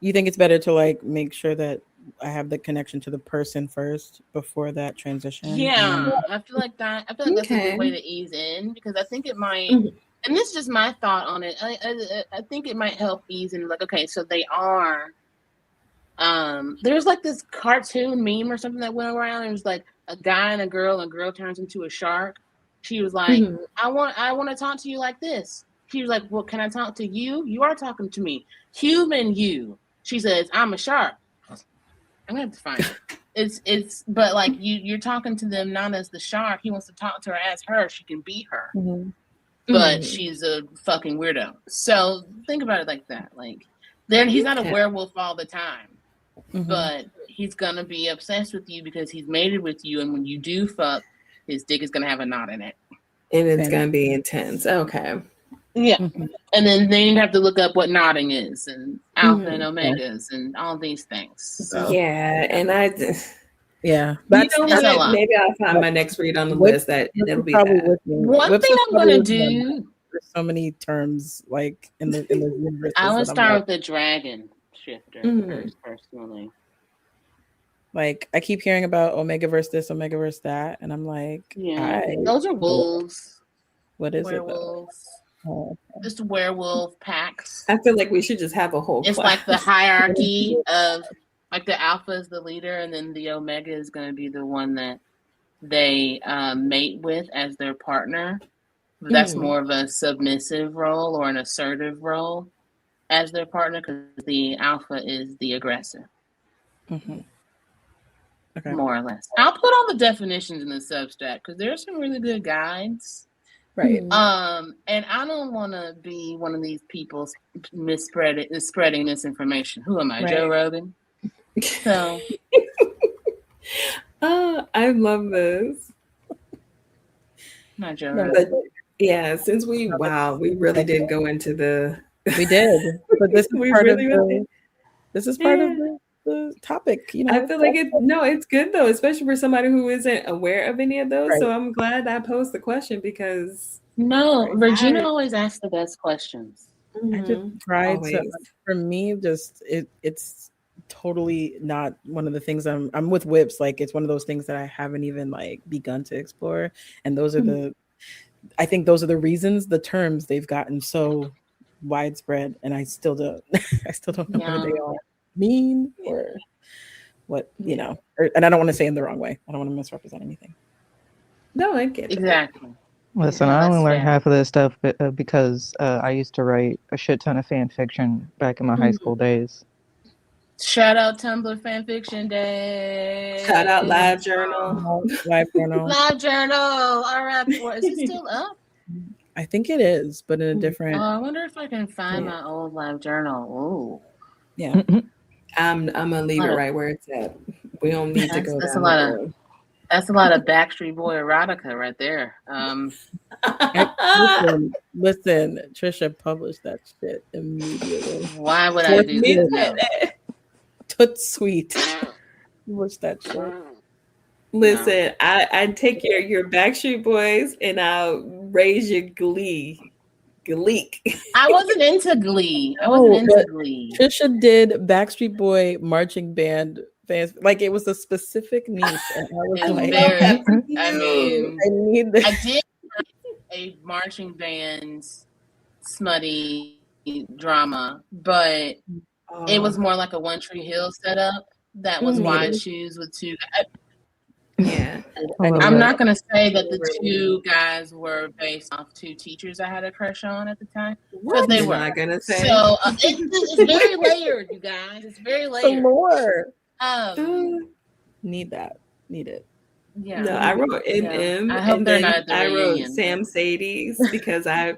You think it's better to like make sure that I have the connection to the person first before that transition? Yeah, I feel like that. I feel like that's a good way to ease in, because I think it might. And this is just my thought on it. I think it might help ease in. Like, okay, so they are. There's like this cartoon meme or something that went around. It was like a guy and a girl turns into a shark. She was like, I want to talk to you like this. She was like, well, can I talk to you? You are talking to me. Human you. She says, I'm a shark. I'm gonna have to find it. But like you're talking to them not as the shark. He wants to talk to her as her. She can be her. But she's a fucking weirdo. So think about it like that. Like then he's not a werewolf all the time. But he's gonna be obsessed with you because he's mated with you, and when you do fuck, his dick is gonna have a knot in it. And it's gonna be intense. Okay. Yeah. And then you have to look up what knotting is and alpha and omegas and all these things. So. Yeah, and that's maybe I'll find my next read on the list that it'll be that. One thing I'm gonna do. There's so many terms like in the universe. I would start with the dragon shifter first, personally. Like I keep hearing about Omega versus this, Omega versus that, and I'm like, those are wolves. What is werewolves. Just werewolf packs. I feel like we should just have a whole It's class. like the hierarchy of like the alpha is the leader, and then the omega is going to be the one that they mate with as their partner. But that's more of a submissive role or an assertive role as their partner, because the alpha is the aggressor. Okay. More or less. I'll put all the definitions in the Substack because there's some really good guides. Right. And I don't want to be one of these people spreading misinformation. Who am I, Joe Rogan? So. I love this. Not Joe Rogan. Yeah, since we really did go into the. We did, but this is part of the topic. I feel like it's good though, especially for somebody who isn't aware of any of those. Right. So I'm glad I posed the question because Regina always asks the best questions. I just tried to. For me, just it's totally not one of the things I'm with whips. Like it's one of those things that I haven't even like begun to explore, and those are I think those are the reasons the terms they've gotten so widespread, and I still don't know what they all mean or what and I don't want to say in the wrong way. I don't want to misrepresent anything. No, I get it. Exactly. Listen, I only learned half of this stuff because I used to write a shit ton of fan fiction back in my high school days. Shout out Tumblr Fanfiction Day. Shout out Live Journal. Live Journal. Live Journal. All right. Is it still up? I think it is, but in a different. Oh, I wonder if I can find my old Live Journal. Oh. Yeah. I'm gonna leave it right where it's at. We don't need to go. That's a lot of Backstreet Boy erotica right there. Listen, Trisha published that shit immediately. Why would I do that? Toot sweet. Published that shit. Listen, I take care of your Backstreet Boys and I'll raise your Glee. I wasn't into Glee. Trisha did Backstreet Boy marching band fans. Like it was a specific niche, and I was like, I did a marching band smutty drama, but it was more like a One Tree Hill setup. That was wide shoes with two guys. Yeah. I'm not going to say that the two guys were based off two teachers I had a crush on at the time. Because they were. Not going to say. So it's very layered, you guys. It's very layered. Some more. Need it. Yeah. No, I wrote MM, I hope and they're then not at the I wrote reunion. Sam Sadie's because I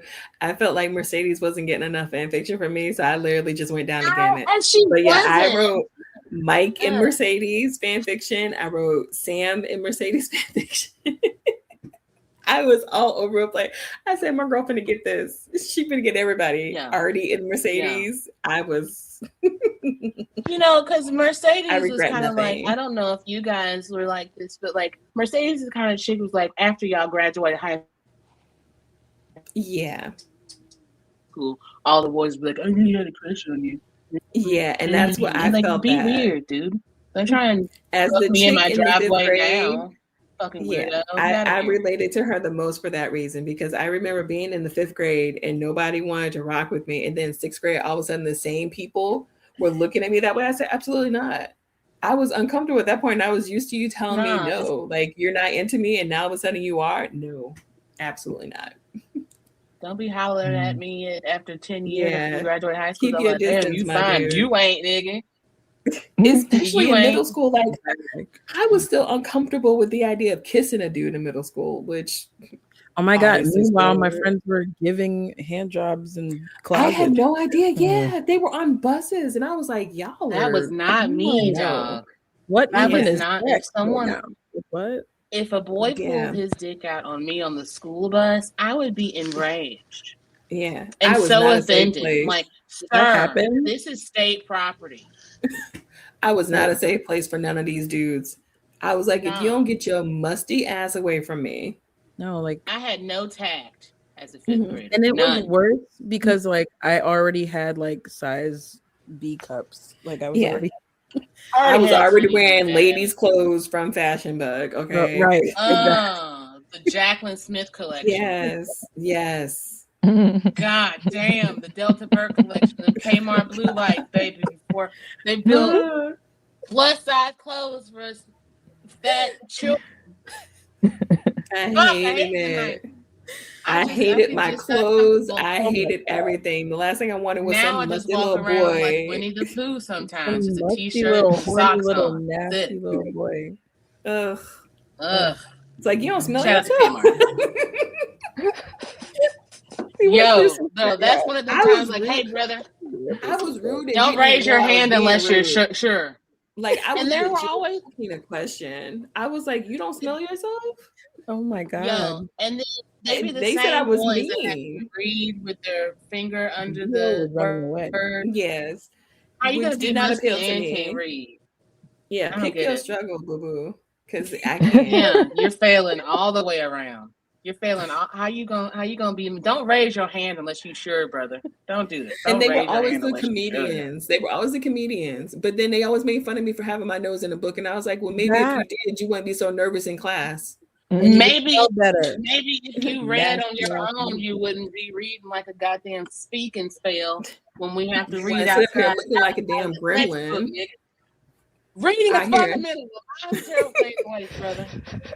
felt like Mercedes wasn't getting enough fan fiction for me, so I literally just went down the gamut. And she But yeah, I wasn't. wrote Mike and Mercedes fan fiction. I wrote Sam and Mercedes fan fiction. I was all over the place. I said, my girlfriend to get this. She gonna get everybody. Yeah. Artie and Mercedes. Yeah. I was because Mercedes was kind of nothing. like, I don't know if you guys were like this, but like Mercedes is the kind of chick who's like, after y'all graduated high school, all the boys would be like, I really had a crush on you. Yeah, and that's what I felt. Be weird, dude. Don't try and as the me in my chick driveway now. Fucking weirdo. I related to her the most for that reason, because I remember being in the 5th grade and nobody wanted to rock with me, and then 6th grade, all of a sudden the same people were looking at me that way. I said, absolutely not. I was uncomfortable at that point, and I was used to you telling me no, like you're not into me, and now all of a sudden you are. No, absolutely not. Don't be hollering at me after 10 years after you graduate high school. Keep your distance, you my fine. dude. You ain't, nigga. Especially in middle school, like I was still uncomfortable with the idea of kissing a dude in middle school, which oh my god, meanwhile my friends were giving hand jobs and closets. I had no idea. Yeah, they were on buses and I was like, y'all that was not me, dog. What that even was is not if someone what if a boy pulled his dick out on me on the school bus, I would be enraged. Yeah, and so offended. Like, sir, this is state property. I was not a safe place for none of these dudes. I was like, if you don't get your musty ass away from me. No, like I had no tact as a 5th grader. And it was worse because like I already had like size B cups. Like I was already wearing ladies' clothes from Fashion Bug. Okay. Right. The Jacqueline Smith collection. Yes. God damn, the Delta Burke collection, the Kmart Blue Light, baby, before they built plus size clothes for fat children. I hated it. I hated my clothes. I hated everything. The last thing I wanted was some musty little boy. Like Winnie the Pooh sometimes. Just a t-shirt and socks on. Nasty little boy. Ugh. It's like, you don't smell yourself. Yo, no, that's one of the times like, hey, brother. I was rude. Don't raise your hand unless you're sure. Like, I was and there were always asking a question. I was like, you don't smell yourself? Oh my God. Yo, and then they said I was mean. Read with their finger under the word. Yes. How you gonna did not appeal to me? Can't read? Yeah, pick your struggle, boo boo. Because I can't. Yeah, you're failing all the way around. You're failing. How you gonna be? Don't raise your hand unless you sure, brother. Don't do this. And they were always the comedians. They were always the comedians. But then they always made fun of me for having my nose in a book. And I was like, well, maybe if you did, you wouldn't be so nervous in class. Maybe if you read on your own, you wouldn't be reading like a goddamn speaking spell when we have to read out here looking like a damn gremlin. Reading is fundamental. I'm terrible ways, brother.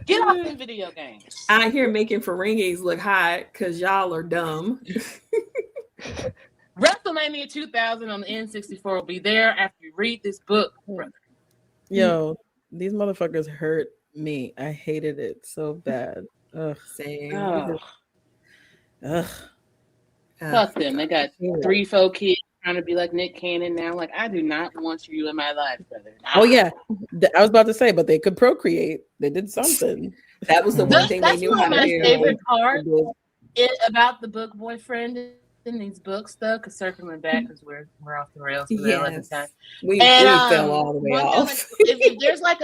Get off the video games. I hear making Ferengis look hot because y'all are dumb. WrestleMania 2000 on the N64 will be there after you read this book, brother. Yo, these motherfuckers hurt me. I hated it so bad. Ugh. Same. Ugh. Fuck them. They got 3-4 kids trying to be like Nick Cannon now. Like, I do not want you in my life, brother. Oh yeah, I was about to say, but they could procreate. They did something. That was the one thing they knew how to do. That's one of my favorite part about the book boyfriend in these books, though. Because circling back, because we're off the rails for the 11th time. We fell all the way off. Like, if there's like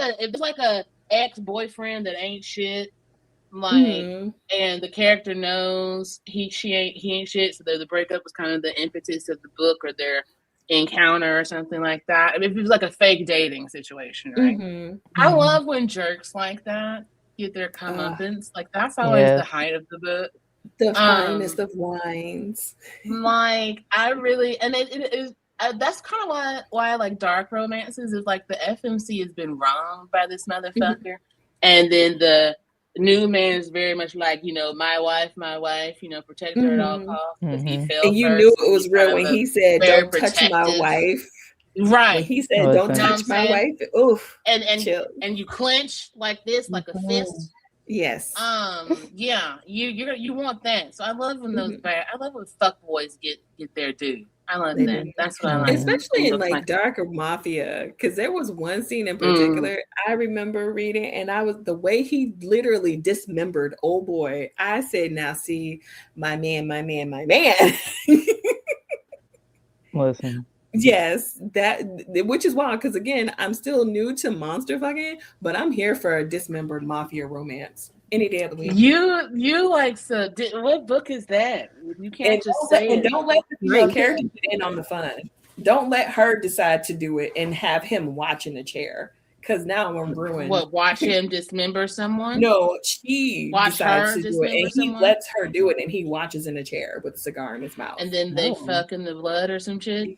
a ex-boyfriend that ain't shit. And the character knows he ain't shit, so the breakup was kind of the impetus of the book or their encounter or something like that. I mean, if it was like a fake dating situation, right? I love when jerks like that get their comeuppance. Like, that's always the height of the book. The finest of wines. Like, I really, and it is. That's kind of why I like dark romances. Is like the FMC has been wronged by this motherfucker, and then the new man is very much like, my wife, protect her at all costs. He felt and you knew it was real when he said, "Don't touch my wife." Right. When he said, "Don't touch my wife," oof, and you clench like this, like a fist. Yes. Yeah. You want that. So I love when I love when fuckboys get their due. I love that. That's what I like. Especially in like darker mafia, because there was one scene in particular I remember reading, and the way he literally dismembered old boy. I said, "Now see, my man." Listen. Yes, which is wild because again, I'm still new to monster fucking, but I'm here for a dismembered mafia romance any day of the week. You like what book is that? You can't just say it. And don't let the female character get in on the fun. Don't let her decide to do it and have him watch in the chair. Because now I'm ruined. What, watch him dismember someone? No, she decides to do it, and he lets her do it, and he watches in a chair with a cigar in his mouth. And then they fuck in the blood or some shit?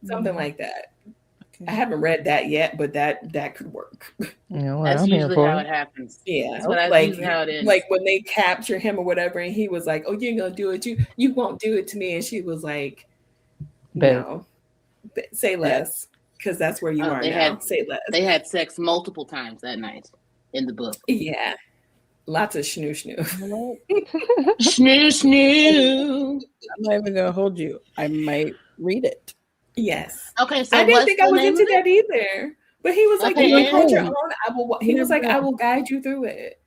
Something like that. Okay. I haven't read that yet, but that could work. That's usually how it happens. Yeah, that's usually how it is. Like when they capture him or whatever, and he was like, "Oh, you ain't gonna do it. You won't do it to me." And she was like, "No, say less." Because that's where you are now. Say less. They had sex multiple times that night in the book. Yeah. Lots of snoo. Snoo. I'm not even going to hold you. I might read it. Yes. Okay, so I didn't think I was into that either. But he was like, you hold your own. He was like, I will guide you through it.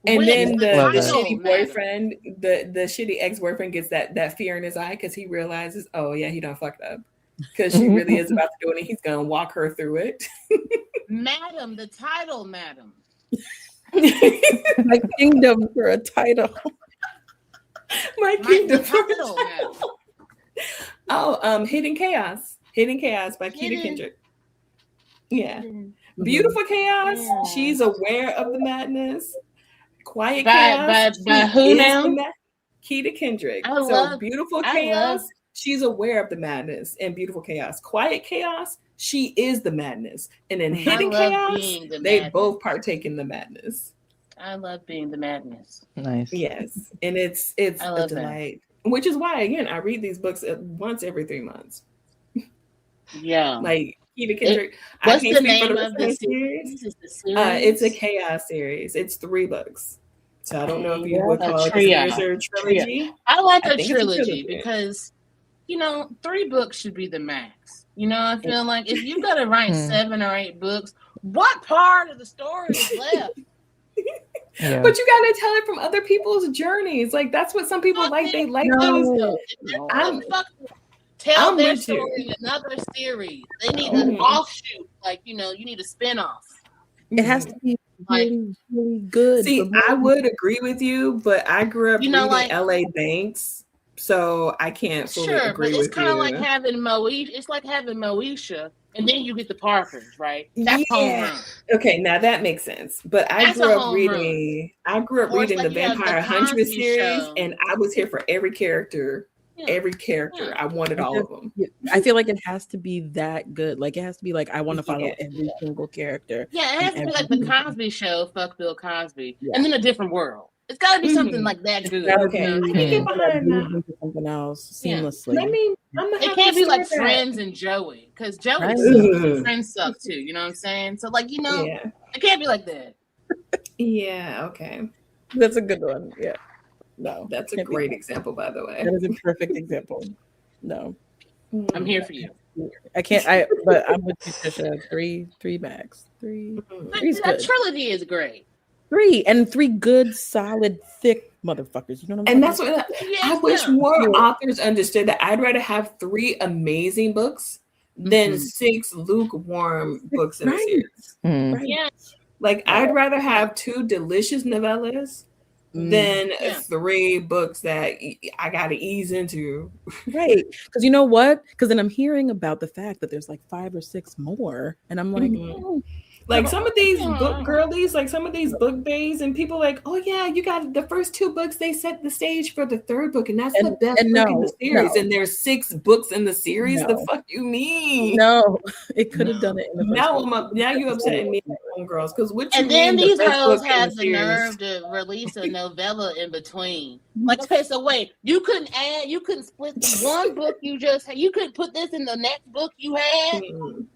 And then the shitty boyfriend, the shitty ex-boyfriend gets that fear in his eye because he realizes, oh, yeah, he done fucked up. Because she really is about to do it, and he's going to walk her through it. Madam, the title, madam. My kingdom for a title. My kingdom for a title. Oh, Hidden Chaos by Keita Kendrick. Yeah. Beautiful Chaos. Yeah. She's aware of the madness. Quiet Chaos. By who now? Keita Kendrick. Beautiful Chaos. She's aware of the madness. And Beautiful Chaos. Quiet Chaos. She is the madness. And in Hidden Chaos, they both partake in the madness. I love being the madness. Nice. Yes. And it's a delight. That. Which is why, again, I read these books once every 3 months. Yeah. Like Keita Kendrick. What's the name of the series? It's a Chaos series. It's 3 books. So I don't know if you would call it a series or a trilogy. I like a trilogy because, 3 books should be the max. I feel like if you got to write 7 or 8 books, what part of the story is left? Yeah. But you gotta tell it from other people's journeys. Like that's what some people like. They like those. Tell their story in another series. They need an offshoot. Like you need a spinoff. It has to be really good. See, I would agree with you, but I grew up reading L.A. Banks, so I can't fully agree with you. It's kind of like having Moesha. It's like having Moesha. And then you get the Parkers, right? That's homegrown. Okay, now that makes sense. But I grew up reading the Vampire Huntress series, and I was here for every character. Yeah. Every character. I wanted all of them. I feel like it has to be that good. Like it has to be like I want to follow every single character. Yeah, it has to be like the Cosby Show, fuck Bill Cosby, and then a different world. It's got to be something like that good. Okay, I can get behind that. Something else seamlessly. It can't be like Friends and Joey, because Joey sucks. Friends suck too. You know what I'm saying? So it can't be like that. Yeah. Okay. That's a good one. Yeah. No, that's a great example, by the way. That is a perfect example. No, I'm here for you. I can't. But I'm with you, Trisha. Three max. Three. That trilogy is great. 3 good, solid, thick motherfuckers. You know what I'm saying? And that's what I wish more authors understood that I'd rather have 3 amazing books than 6 lukewarm books in a series. Right. Yeah. Like I'd rather have 2 delicious novellas than 3 books that I got to ease into. Right. Because you know what? Because then I'm hearing about the fact that there's like 5 or 6 more. And I'm like, like some of these book girlies, like some of these book bays, and people like, oh yeah, you got the first 2 books. They set the stage for the 3rd book, and that's the best book in the series. And there's 6 books in the series. The fuck you mean? No, it could have done it in the first now you upsetting me, girls, because and then these hoes have the nerve to release a novella in between. Like, okay, so wait, you couldn't split the one book you just had. You couldn't put this in the next book you had.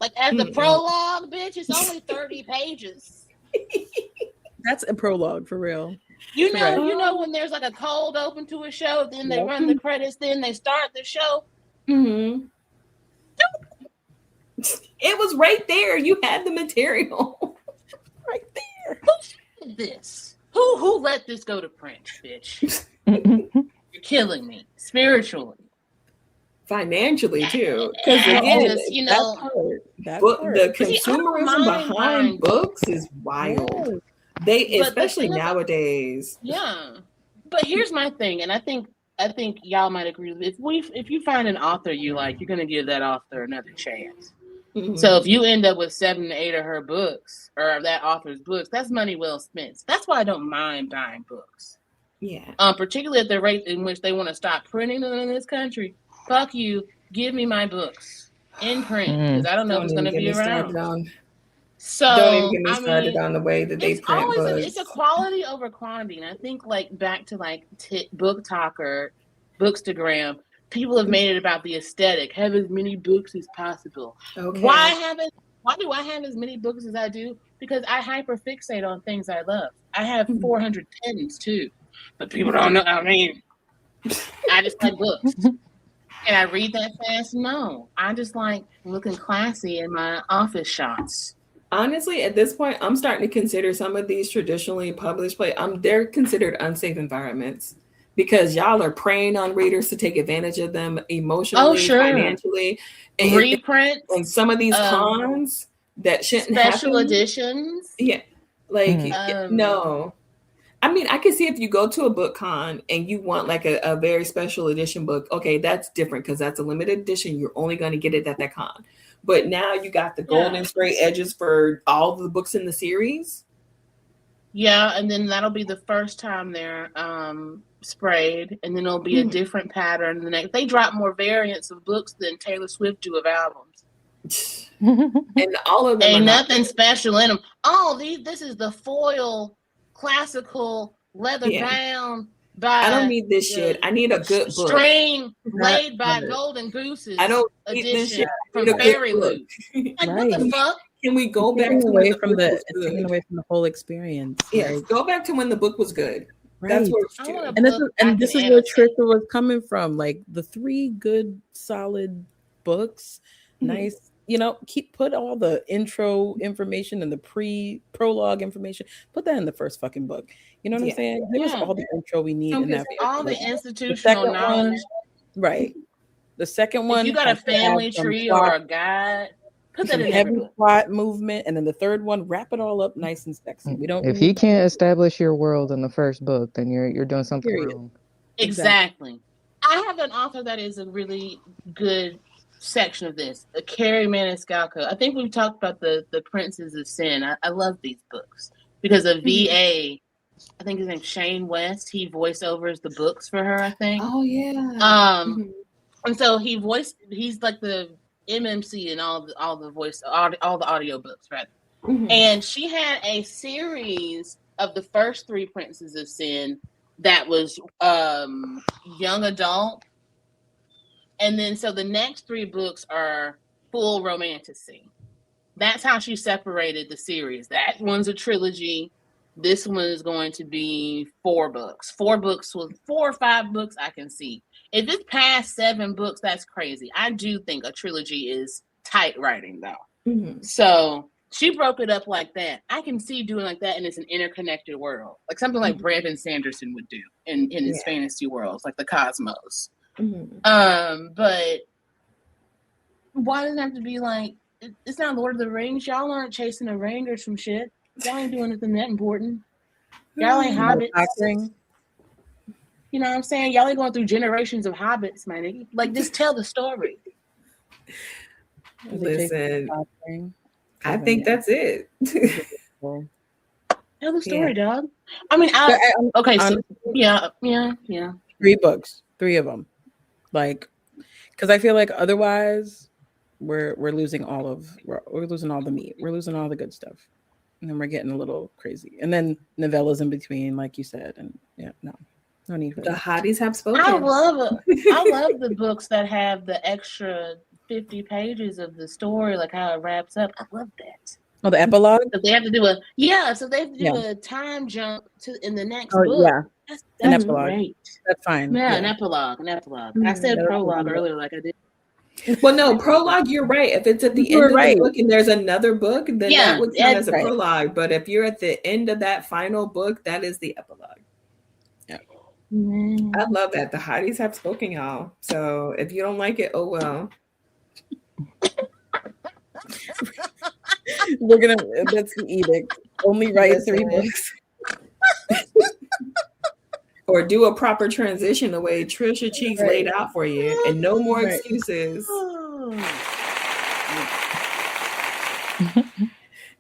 Like, as the prologue, bitch, it's only 30 pages. That's a prologue for real. You know when there's like a cold open to a show, then they run the credits, then they start the show. Mm-hmm. It was right there. You had the material right there. Who did this? Who let this go to print, bitch? You're killing me spiritually, financially too. Because again, the consumerism behind books is wild. Especially nowadays. Yeah, but here's my thing, and I think y'all might agree with it. If you find an author you like, you're gonna give that author another chance. Mm-hmm. So if you end up with 7 to 8 of her books or that author's books, that's money well spent. That's why I don't mind buying books. Yeah. Particularly at the rate in which they want to stop printing them in this country. Fuck you. Give me my books in print because I don't know if it's going to be around. So don't even get me started on the way that they print books. It's a quality over quantity, and I think like back to like Book Talk or Bookstagram. People have made it about the aesthetic. Have as many books as possible. Okay. Why do I have as many books as I do? Because I hyperfixate on things I love. I have 400 pens too, but people don't know. I mean, I just like books. Can I read that fast? No. I just like looking classy in my office shots. Honestly, at this point, I'm starting to consider some of these traditionally published they're considered unsafe environments. Because y'all are preying on readers to take advantage of them emotionally, financially. Reprints. And some of these cons that shouldn't special happen. editions. Yeah. No. I mean, I can see if you go to a book con and you want like a very special edition book, okay, that's different because that's a limited edition. You're only going to get it at that con. But now you got the golden straight edges for all the books in the series. Yeah, and then that'll be the first time they're sprayed, and then it'll be a different pattern. The next, they drop more variants of books than Taylor Swift do of albums, and all of them ain't nothing special in them. Oh, this is the foil classical leather bound by. I don't need this shit. I need a good book. String laid by Golden Gooses. I don't need this shit from Fairy Loot. Like what the fuck? Can we go back away from the whole experience? Yes, right? Go back to when the book was good. Right. That's what it's doing. And this is where Trisha was coming from. Like the 3 good, solid books, nice. Put all the intro information and the prologue information. Put that in the first fucking book. You know what I'm saying? Give us all the intro we need in that. All the institutional knowledge. Right. The second one. If you got a family tree or a guide. Put that in heavy plot movement, and then the third one, wrap it all up nice and sexy. If you can't establish your world in the first book, then you're doing something wrong. Exactly. I have an author that is a really good section of this, Carrie Maniscalco. I think we've talked about the Princes of Sin. I love these books because of VA. I think his name's Shane West. He voiceovers the books for her. I think. Oh yeah. And so he's like the MMC and all the audiobooks, rather. And she had a series of the first 3 Princes of Sin that was young adult, and then so the next 3 books are full romantasy. That's how she separated the series. That one's a trilogy. This one is going to be 4 books. 4 books with 4 or 5 books I can see. If it's past 7 books, that's crazy. I do think a trilogy is tight writing, though. So she broke it up like that. I can see doing like that, and it's an interconnected world, like something like Brandon Sanderson would do in his fantasy worlds, like the cosmos. But why does it have to be like? It's not Lord of the Rings. Y'all aren't chasing a ring or some shit. Y'all ain't doing anything that important. Y'all ain't hobbits. You know what I'm saying? Y'all ain't going through generations of hobbits, my nigga. Like, just tell the story. Listen, I think that's it. Tell the story, dog. I mean, okay, so yeah. 3 books, 3 of them. Like, because I feel like otherwise we're losing we're losing all the meat. We're losing all the good stuff. And then we're getting a little crazy. And then novellas in between, like you said. And no. No need for The that. hotties have spoken. I love the books that have the extra 50 pages of the story, like how it wraps up. I love that. Oh, the epilogue? So they have to do a time jump in the next book. Yeah. That's an epilogue. Great. That's fine. Yeah, an epilogue. I said prologue earlier, like I did. Well, no, prologue, you're right. If it's at the end of the book and there's another book, then that would count as a prologue. But if you're at the end of that final book, that is the epilogue. Yeah. I love that. The hotties have spoken, y'all. So if you don't like it, oh well. That's the edict. Only write 3 books. Or do a proper transition the way Trisha Cheeks laid out for you, and no more excuses.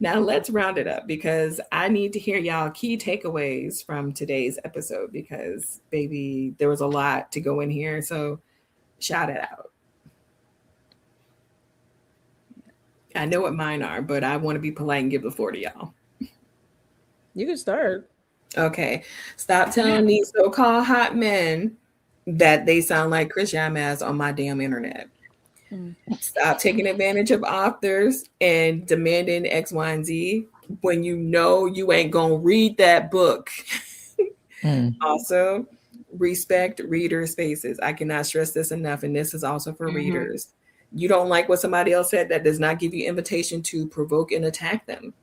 Now let's round it up, because I need to hear y'all key takeaways from today's episode, because baby, there was a lot to go in here. So shout it out. I know what mine are, but I want to be polite and give the floor to y'all. You can start. Okay. Stop telling these so-called hot men that they sound like Chris Yamaz on my damn internet. Stop taking advantage of authors and demanding X, Y, and Z when you know you ain't gonna read that book. Also, respect reader spaces. I cannot stress this enough, and this is also for readers. You don't like what somebody else said, that does not give you invitation to provoke and attack them.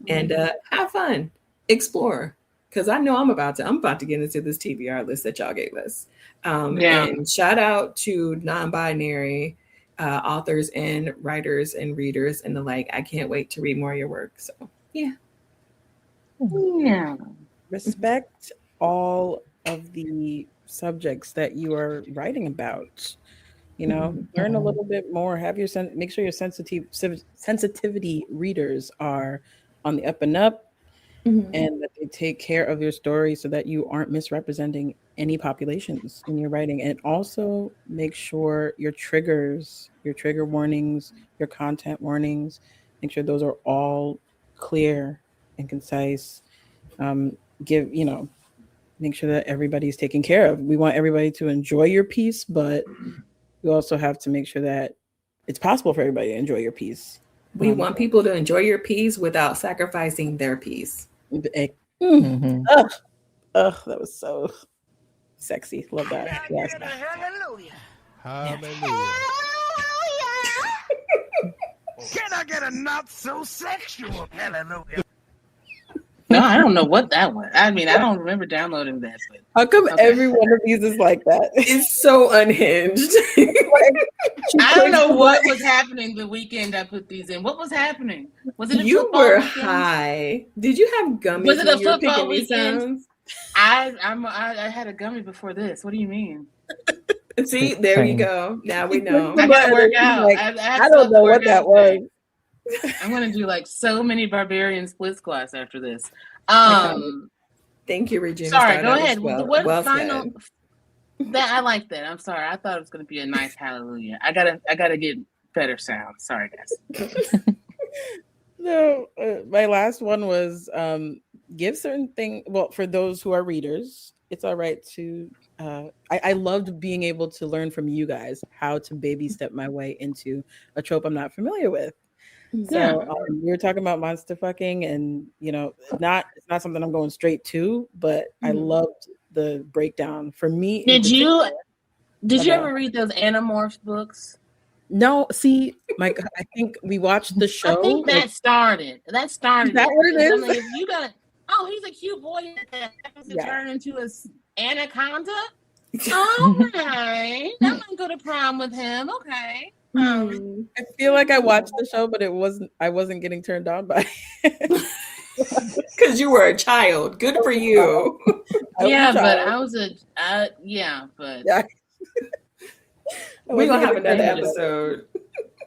And have fun, explore. Because I know I'm about to get into this TBR list that y'all gave us. And shout out to non-binary authors and writers and readers and the like. I can't wait to read more of your work. So yeah. Respect all of the subjects that you are writing about. You know, learn a little bit more. Have your make sure your sensitivity readers are on the up and up. And that they take care of your story so that you aren't misrepresenting any populations in your writing. And also make sure your triggers, your trigger warnings, your content warnings, make sure those are all clear and concise. Make sure that everybody's taken care of. We want everybody to enjoy your piece, but you also have to make sure that it's possible for everybody to enjoy your piece. We want people to enjoy your piece without sacrificing their piece. That was so sexy. Love that. Yes. Hallelujah. Hallelujah. Can I get a not so sexual hallelujah? No, I don't know what that was. I mean, I don't remember downloading that. But how come every one of these is like that? It's so unhinged. I don't know what was happening the weekend I put these in. What was happening? Was it a you football were weekend? High? Did you have gummies? Was it a when you were football picking these weekend? sounds? I had a gummy before this. What do you mean? See, there you go. Now we know. I gotta work out. Like, I don't know what that was. I'm gonna do like so many barbarian splits class after this. Thank you, Regina. Sorry, go ahead. Well final? That I like that. I'm sorry. I thought it was gonna be a nice hallelujah. I gotta get better sound. Sorry, guys. No, my last one was give certain things. Well, for those who are readers, it's all right to. I loved being able to learn from you guys how to baby step my way into a trope I'm not familiar with. So we were talking about monster fucking, and it's not something I'm going straight to, but I loved the breakdown. For me, did you ever read those Animorphs books? No, see, I think we watched the show. I think that started. Is that what it is? Like, if you got, he's a cute boy that happens to turn into an anaconda. Okay, I might go to prom with him. Okay. I feel like I watched the show, but I wasn't getting turned on by it. Because you were a child. Good for you. Yeah, but I was but yeah. We're gonna have another episode.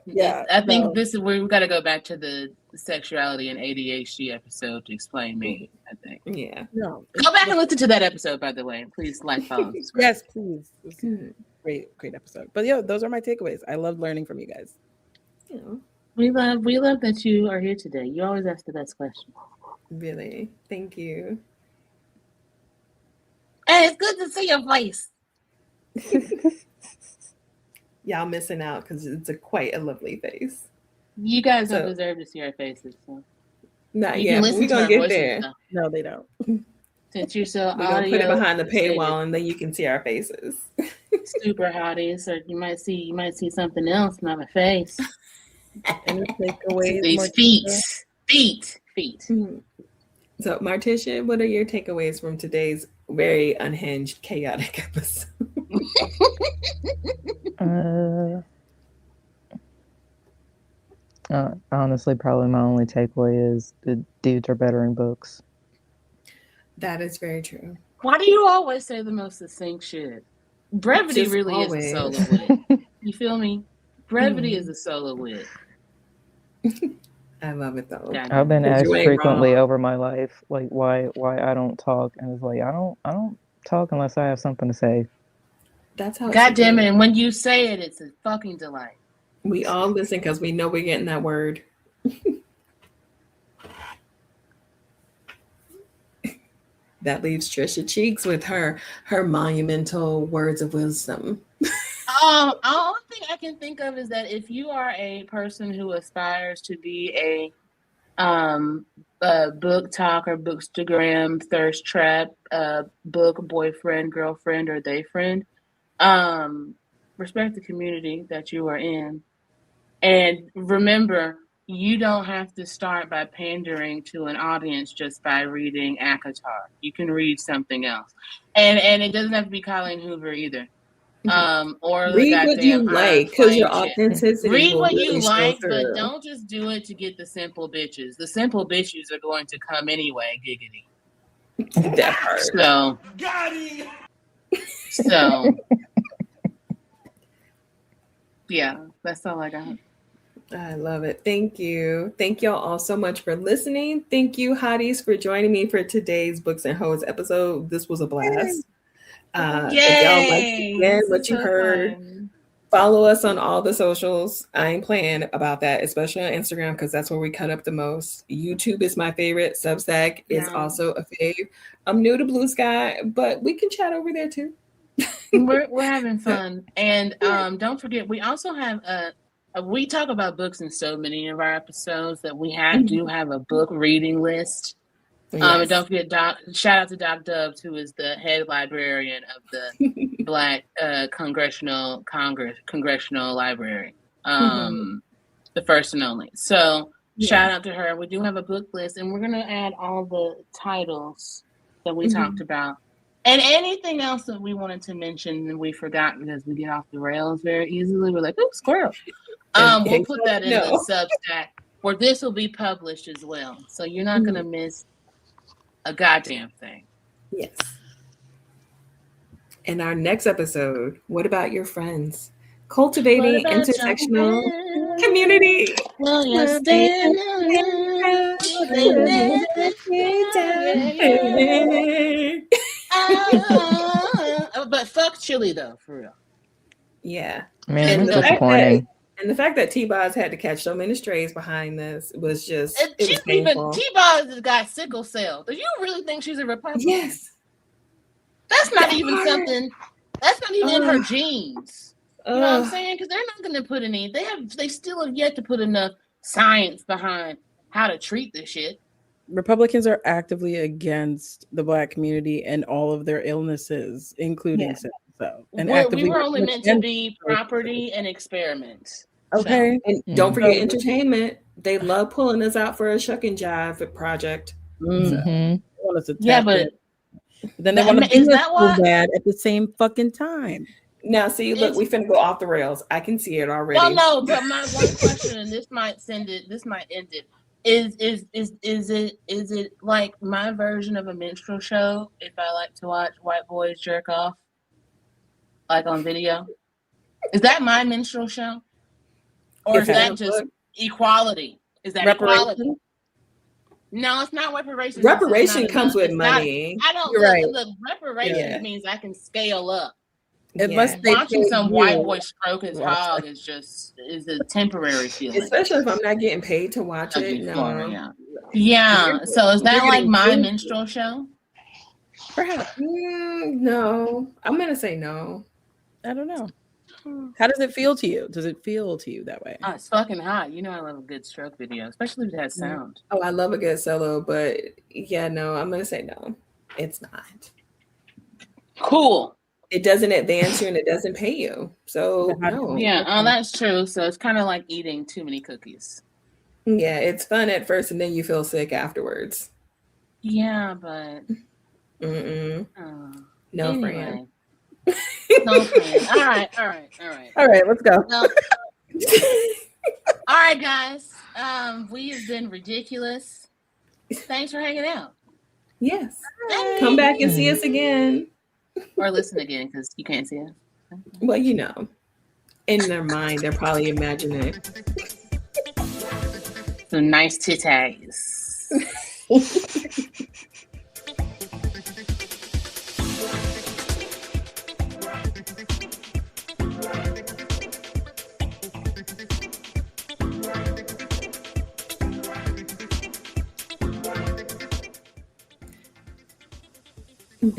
Yeah, I think this is where we've got to go back to the sexuality and ADHD episode to explain me. I think. Yeah. No. Go back and listen to that episode, by the way. Please like, follow, subscribe. Yes, please. Great episode. But those are my takeaways. I love learning from you guys. Yeah. We love that you are here today. You always ask the best questions. Really, thank you. Hey, it's good to see your face. Y'all missing out because it's quite a lovely face. You guys don't deserve to see our faces. So. Not yet, but we're going to get there. Though. No, they don't. Since you're so we're going to put it behind the paywall and then you can see our faces. Super hotties, or you might see something else, not a face. Any takeaways? These feet. Mm-hmm. So, Morticia, what are your takeaways from today's very unhinged, chaotic episode? Honestly, probably my only takeaway is the dudes are better in books. That is very true. Why do you always say the most succinct shit? Brevity really is a solo wit. You feel me? Brevity is a solo wit. I love it though. Yeah, I've been asked frequently over my life, like why I don't talk, and it's like I don't talk unless I have something to say. That's how. God damn it! And when you say it, it's a fucking delight. We all listen because we know we're getting that word. That leaves Trisha Cheeks with her monumental words of wisdom. The only thing I can think of is that if you are a person who aspires to be a book talk or bookstagram thirst trap, book boyfriend, girlfriend, or they friend, respect the community that you are in, and remember, you don't have to start by pandering to an audience just by reading ACOTAR. You can read something else, and it doesn't have to be Colleen Hoover either. Or read what you like because your authenticity. Read what you like, but don't just do it to get the simple bitches. The simple bitches are going to come anyway, giggity. That part. So, got it. So, yeah, that's all I got. I love it. Thank you. Thank y'all all so much for listening. Thank you, hotties, for joining me for today's Books and Hoes episode. This was a blast. If y'all like what you heard, follow us on all the socials. I ain't playing about that, especially on Instagram, because that's where we cut up the most. YouTube is my favorite. Substack is also a fave. I'm new to Blue Sky, but we can chat over there too. We're having fun. And don't forget, we also have we talk about books in so many of our episodes that we do have a book reading list. Yes. And don't forget, shout out to Doc Dubs, who is the head librarian of the Black Congressional Library, the first and only. So shout out to her. We do have a book list, and we're going to add all the titles that we talked about. And anything else that we wanted to mention and we forgot because we get off the rails very easily. We're like, oh, squirrel. We'll put that in the Substack where this will be published as well. So you're not going to miss a goddamn thing. Yes. In our next episode, what about your friends? Cultivating intersectional community. Well, but fuck chili though, for real. Yeah. Man, it's disappointing. And the fact that T-Boz had to catch so many strays behind this was just it was painful. T-Boz has got sickle cell. Do you really think she's a Republican? Yes. That's not even something. That's not even in her genes. You know what I'm saying? Because they're not going to put any. They still have yet to put enough science behind how to treat this shit. Republicans are actively against the Black community and all of their illnesses, including sickle cell. And we were only meant to be property and experiments. Okay. So. And don't forget entertainment. They love pulling us out for a shuck and jive project. So. But then they want to be so bad at the same fucking time. Now, see, look, we finna go off the rails. I can see it already. Well, no, but my one question, and this might end it. Is it like my version of a minstrel show if I like to watch white boys jerk off, like on video? Is that my minstrel show, or is that just equality? Is that equality? No, it's not reparations. Reparation comes with money. I don't. Look, reparations means I can scale up. Watching some white boy stroke his hog is a temporary feeling. Especially if I'm not getting paid to watch it. No. Yeah. So is that like my minstrel show? Perhaps. No, I'm gonna say no. I don't know. How does it feel to you? Does it feel to you that way? Oh, it's fucking hot. You know I love a good stroke video, especially if it has sound. Oh, I love a good solo, but yeah, no, I'm gonna say no. It's not. Cool. It doesn't advance you and it doesn't pay you. So no. Yeah, that's true. So it's kind of like eating too many cookies. Yeah, it's fun at first and then you feel sick afterwards. Yeah, but no, anyway. friend. No, friend. All right. Let's go. Well, all right, guys. We have been ridiculous. Thanks for hanging out. Yes. Come back and see us again. Or listen again, because you can't see us. Well, you know, in their mind, they're probably imagining it. Some nice titties.